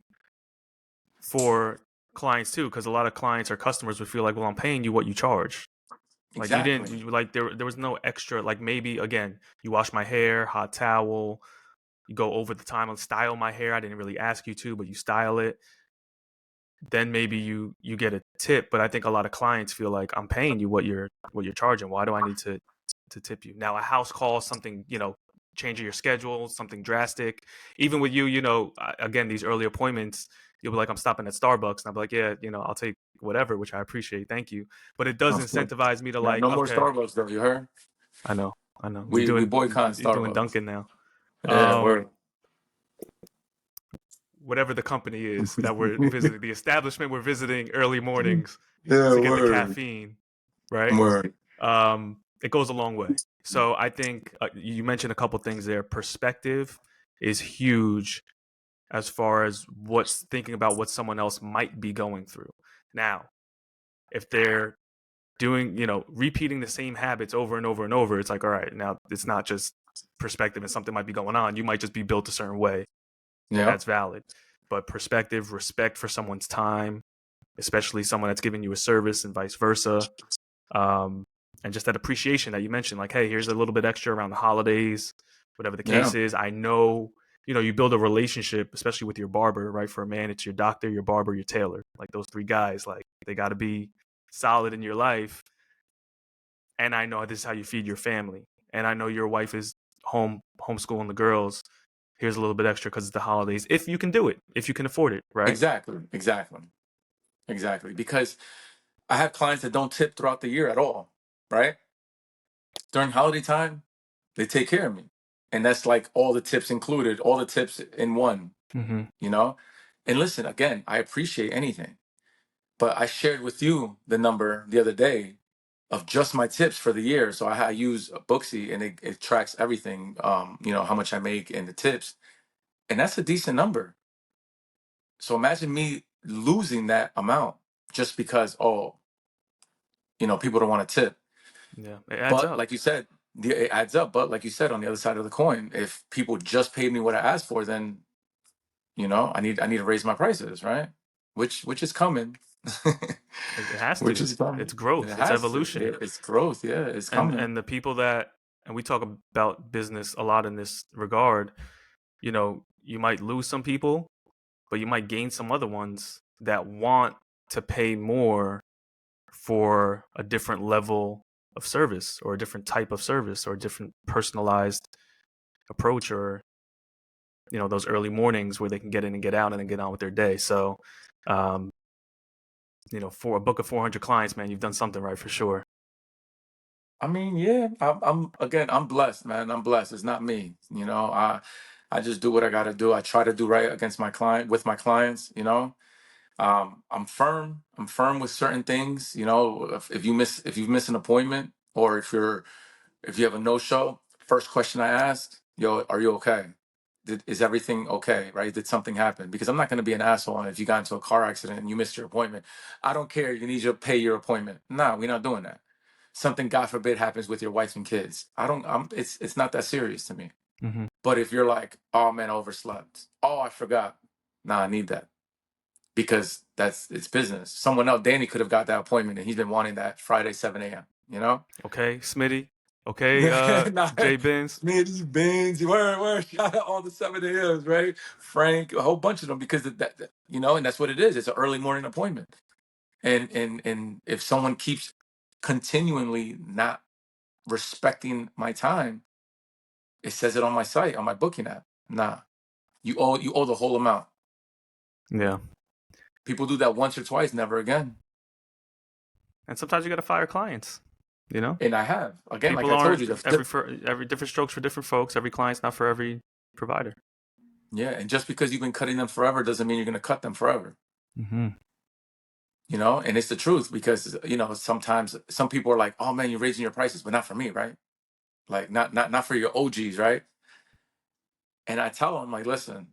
for clients too, because a lot of clients or customers would feel like, well, I'm paying you what you charge. Like you didn't exactly. like there was no extra. Like maybe again, you wash my hair, hot towel, you go over the time and style my hair. I didn't really ask you to, but you style it. Then maybe you get a tip. But I think a lot of clients feel like I'm paying you what you're charging. Why do I need to tip you? Now a house call, something, changing your schedule, something drastic. Even with you, again, these early appointments, you'll be like, I'm stopping at Starbucks, and I'll be like, yeah, I'll take whatever, which I appreciate, thank you. But it does Of course. incentivize me to Now, like, no more okay, Starbucks though, you heard? I know, I know. You're We doing boycott you're doing Starbucks. Dunkin' now. Yeah, we're Whatever the company is that we're visiting, the establishment we're visiting early mornings yeah, to get the word. caffeine. right? Word. It goes a long way. So I think you mentioned a couple things there. Perspective is huge as far as what's thinking about what someone else might be going through. Now, if they're doing, repeating the same habits over and over and over, it's like, all right, now it's not just perspective and something might be going on. You might just be built a certain way. Yeah. That's valid. But perspective, respect for someone's time, especially someone that's giving you a service and vice versa. Um, and just that appreciation that you mentioned, like, hey, here's a little bit extra around the holidays, whatever the Yeah. case is. I know, you build a relationship, especially with your barber, right? For a man, it's your doctor, your barber, your tailor. Like those three guys, like they got to be solid in your life. And I know this is how you feed your family. And I know your wife is homeschooling the girls. Here's a little bit extra because it's the holidays. If you can do it, if you can afford it, right? Exactly. Exactly. Exactly. Because I have clients that don't tip throughout the year at all, right? During holiday time, they take care of me. And that's like all the tips included, all the tips in one, Mm-hmm. you know? And listen, again, I appreciate anything. But I shared with you the number the other day of just my tips for the year. So I use Booksy and it tracks everything, how much I make and the tips. And that's a decent number. So imagine me losing that amount just because, people don't want to tip. Yeah, it adds But up. like you said, it adds up. But like you said, on the other side of the coin, if people just paid me what I asked for, then I need to raise my prices, right? Which is coming. It has Which to. is coming. It's It growth. It's has to. evolution. It's growth. Yeah, it's coming. And the people that, and we talk about business a lot in this regard, you might lose some people, but you might gain some other ones that want to pay more for a different level of service or a different type of service or a different personalized approach, or those early mornings where they can get in and get out and then get on with their day. So um, for a book of 400 clients, man, you've done something right for sure. I mean, yeah, I'm blessed, man. I'm blessed. It's not me, I just do what I got to do. I try to do right against my client with my clients, I'm firm. I'm firm with certain things. If you miss an appointment, or if you have a no show, first question I ask, yo, are you okay? Is everything okay? Right? Did something happen? Because I'm not going to be an asshole. And if you got into a car accident and you missed your appointment, I don't care. You need to pay your appointment. Nah, we're not doing that. Something, God forbid, happens with your wife and kids. I don't. It's not that serious to me. Mm-hmm. But if you're like, oh man, I overslept. Oh, I forgot. Nah, I need that because it's business. Someone else, Danny, could have got that appointment and he's been wanting that Friday 7 a.m. Okay, Smitty. Okay, Nah, Jay Benz. Smitty, Benz, word, shout out all the 7 a.m.s, right? Frank, a whole bunch of them because and that's what it is. It's an early morning appointment. And if someone keeps continually not respecting my time, it says it on my site, on my booking app. Nah, you owe the whole amount. Yeah. People do that once or twice, never again. And sometimes you got to fire clients, And I have, again, like people I told aren't you, every different strokes for different folks. Every client's not for every provider. yeah. And just because you've been cutting them forever doesn't mean you're going to cut them forever. Mm-hmm. And it's the truth because sometimes some people are like, oh man, you're raising your prices, but not for me, right? Like not for your OGs, right? And I tell them, like, listen,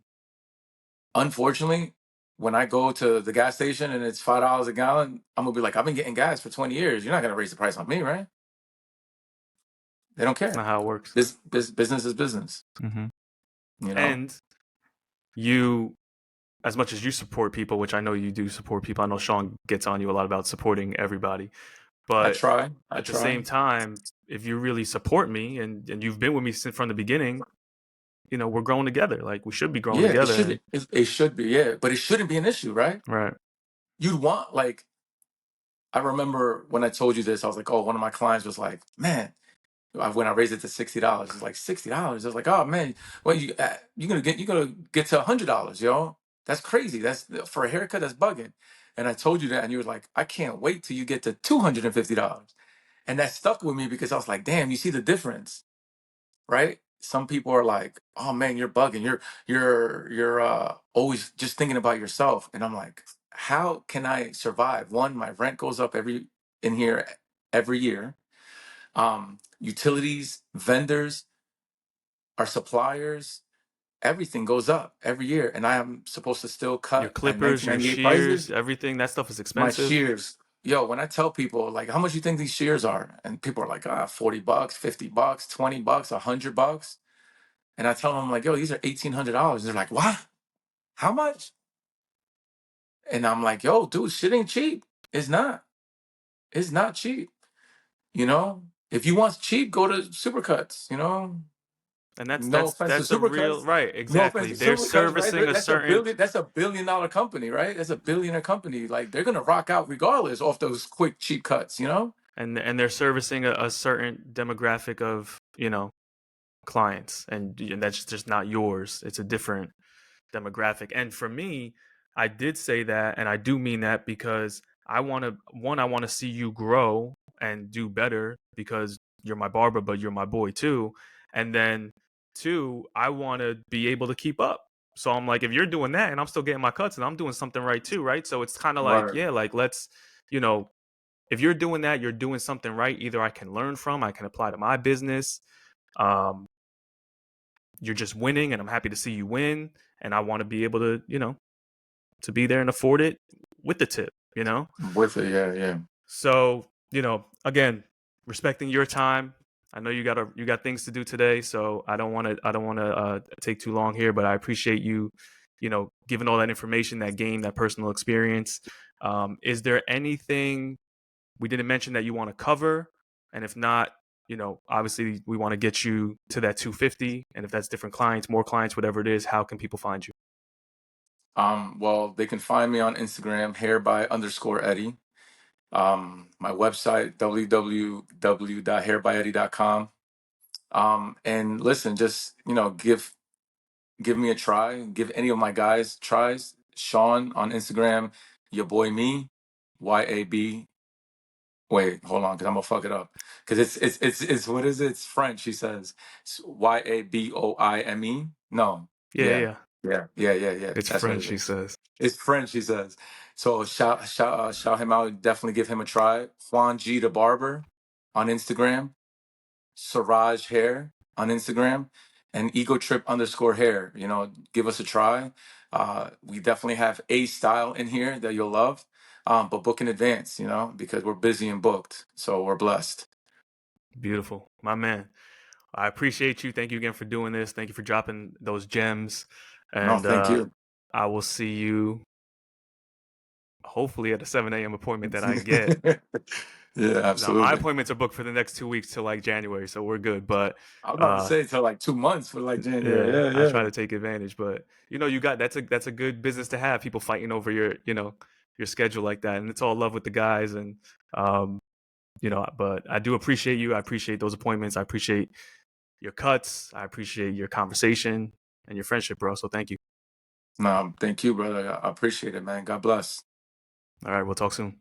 unfortunately, when I go to the gas station and it's $5 a gallon, I'm gonna be like, I've been getting gas for 20 years. You're not gonna raise the price on me, right? They don't It's care. not how it works. This business is business. Mm-hmm. You know, And you, as much as you support people, which I know you do support people, I know Sean gets on you a lot about supporting everybody. I But try. I at the try. same time, if you really support me and you've been with me since from the beginning, we're growing together. Like we should be growing Yeah, it together. should. And It should be. Yeah, but it shouldn't be an issue, right? right. You'd want like. I remember when I told you this, I was like, oh, one of my clients was like, man, when I raised it to $60, it's like $60. I was like, oh man, well you gonna get to $100, yo. That's crazy. That's for a haircut. That's bugging. And I told you that, and you were like, I can't wait till you get to $250. And that stuck with me because I was like, damn, you see the difference, right? Some people are like, oh man, you're bugging. You're always just thinking about yourself. And I'm like, how can I survive? One, my rent goes up in here every year. Utilities, vendors, our suppliers, everything goes up every year, and I am supposed to still Your cut at clippers, your 1998 shears, prices. everything, that stuff is My expensive. shears, yo, when I tell people like how much you think these shears are, and people are like, $40, $50, $20, $100, and I tell them like, yo, these are $1,800. They're like, what? How much? And I'm like, yo, dude, shit ain't cheap. It's not. It's not cheap. You know, if you want cheap, go to Supercuts. You know, And that's no that's offense to that's a real Supercuts. right, No offense exactly. to They're Supercuts, right? servicing a That's a certain billion. That's a $1 billion company, right? That's a billionaire company. Like they're gonna rock out regardless off those quick cheap cuts. You know. and they're servicing a certain demographic of, clients, and that's just not yours. It's a different demographic. And for me, I did say that, and I do mean that, because I want to see you grow and do better, because you're my barber, but you're my boy too. And then two, I want to be able to keep up. So I'm like, if you're doing that and I'm still getting my cuts, and I'm doing something right too, right? So it's kind of like, Right. yeah, like let's, you know, if you're doing that, you're doing something right. Either I can learn from, I can apply to my business. Um, you're just winning, and I'm happy to see you win. And I want to be able to, to be there and afford it with the tip. With it, yeah, yeah. So, again, respecting your time. I know you got things to do today, so I don't want to take too long here, but I appreciate you, giving all that information, that game, that personal experience. Is there anything we didn't mention that you want to cover? And if not, obviously we want to get you to that 250. And if that's different clients, more clients, whatever it is, how can people find you? Well, they can find me on Instagram, hairby_Eddie. My website, www.hairbyeddy.com. And listen, just give me a try. Give any of my guys tries. Sean on Instagram, your boy me, YAB. Wait, hold on, because I'm gonna fuck it up. Because it's what is it? It's French. He says it's YABOIME. No, Yeah, yeah, yeah. yeah. It's That's what French, it he is. says. It's French. He says. So shout him out. Definitely give him a try. Juan G the Barber on Instagram. Siraj Hair on Instagram, and EgoTrip_hair. Give us a try. We definitely have a style in here that you'll love, but book in advance, because we're busy and booked. So we're blessed. Beautiful. My man. I appreciate you. Thank you again for doing this. Thank you for dropping those gems. No, And thank you. I will see you hopefully at a 7 a.m. appointment that I get. Yeah, Now, my absolutely. appointments are booked for the next 2 weeks till like January, so we're good. But I was about to uh, say till like 2 months for like January. yeah, Yeah, I try yeah. to take advantage. But you got that's a good business to have. People fighting over your schedule like that, and it's all love with the guys. And um, but I do appreciate you. I appreciate those appointments. I appreciate your cuts. I appreciate your conversation and your friendship, bro. So thank you. No, thank you, brother. I appreciate it, man. God bless. All right, we'll talk soon.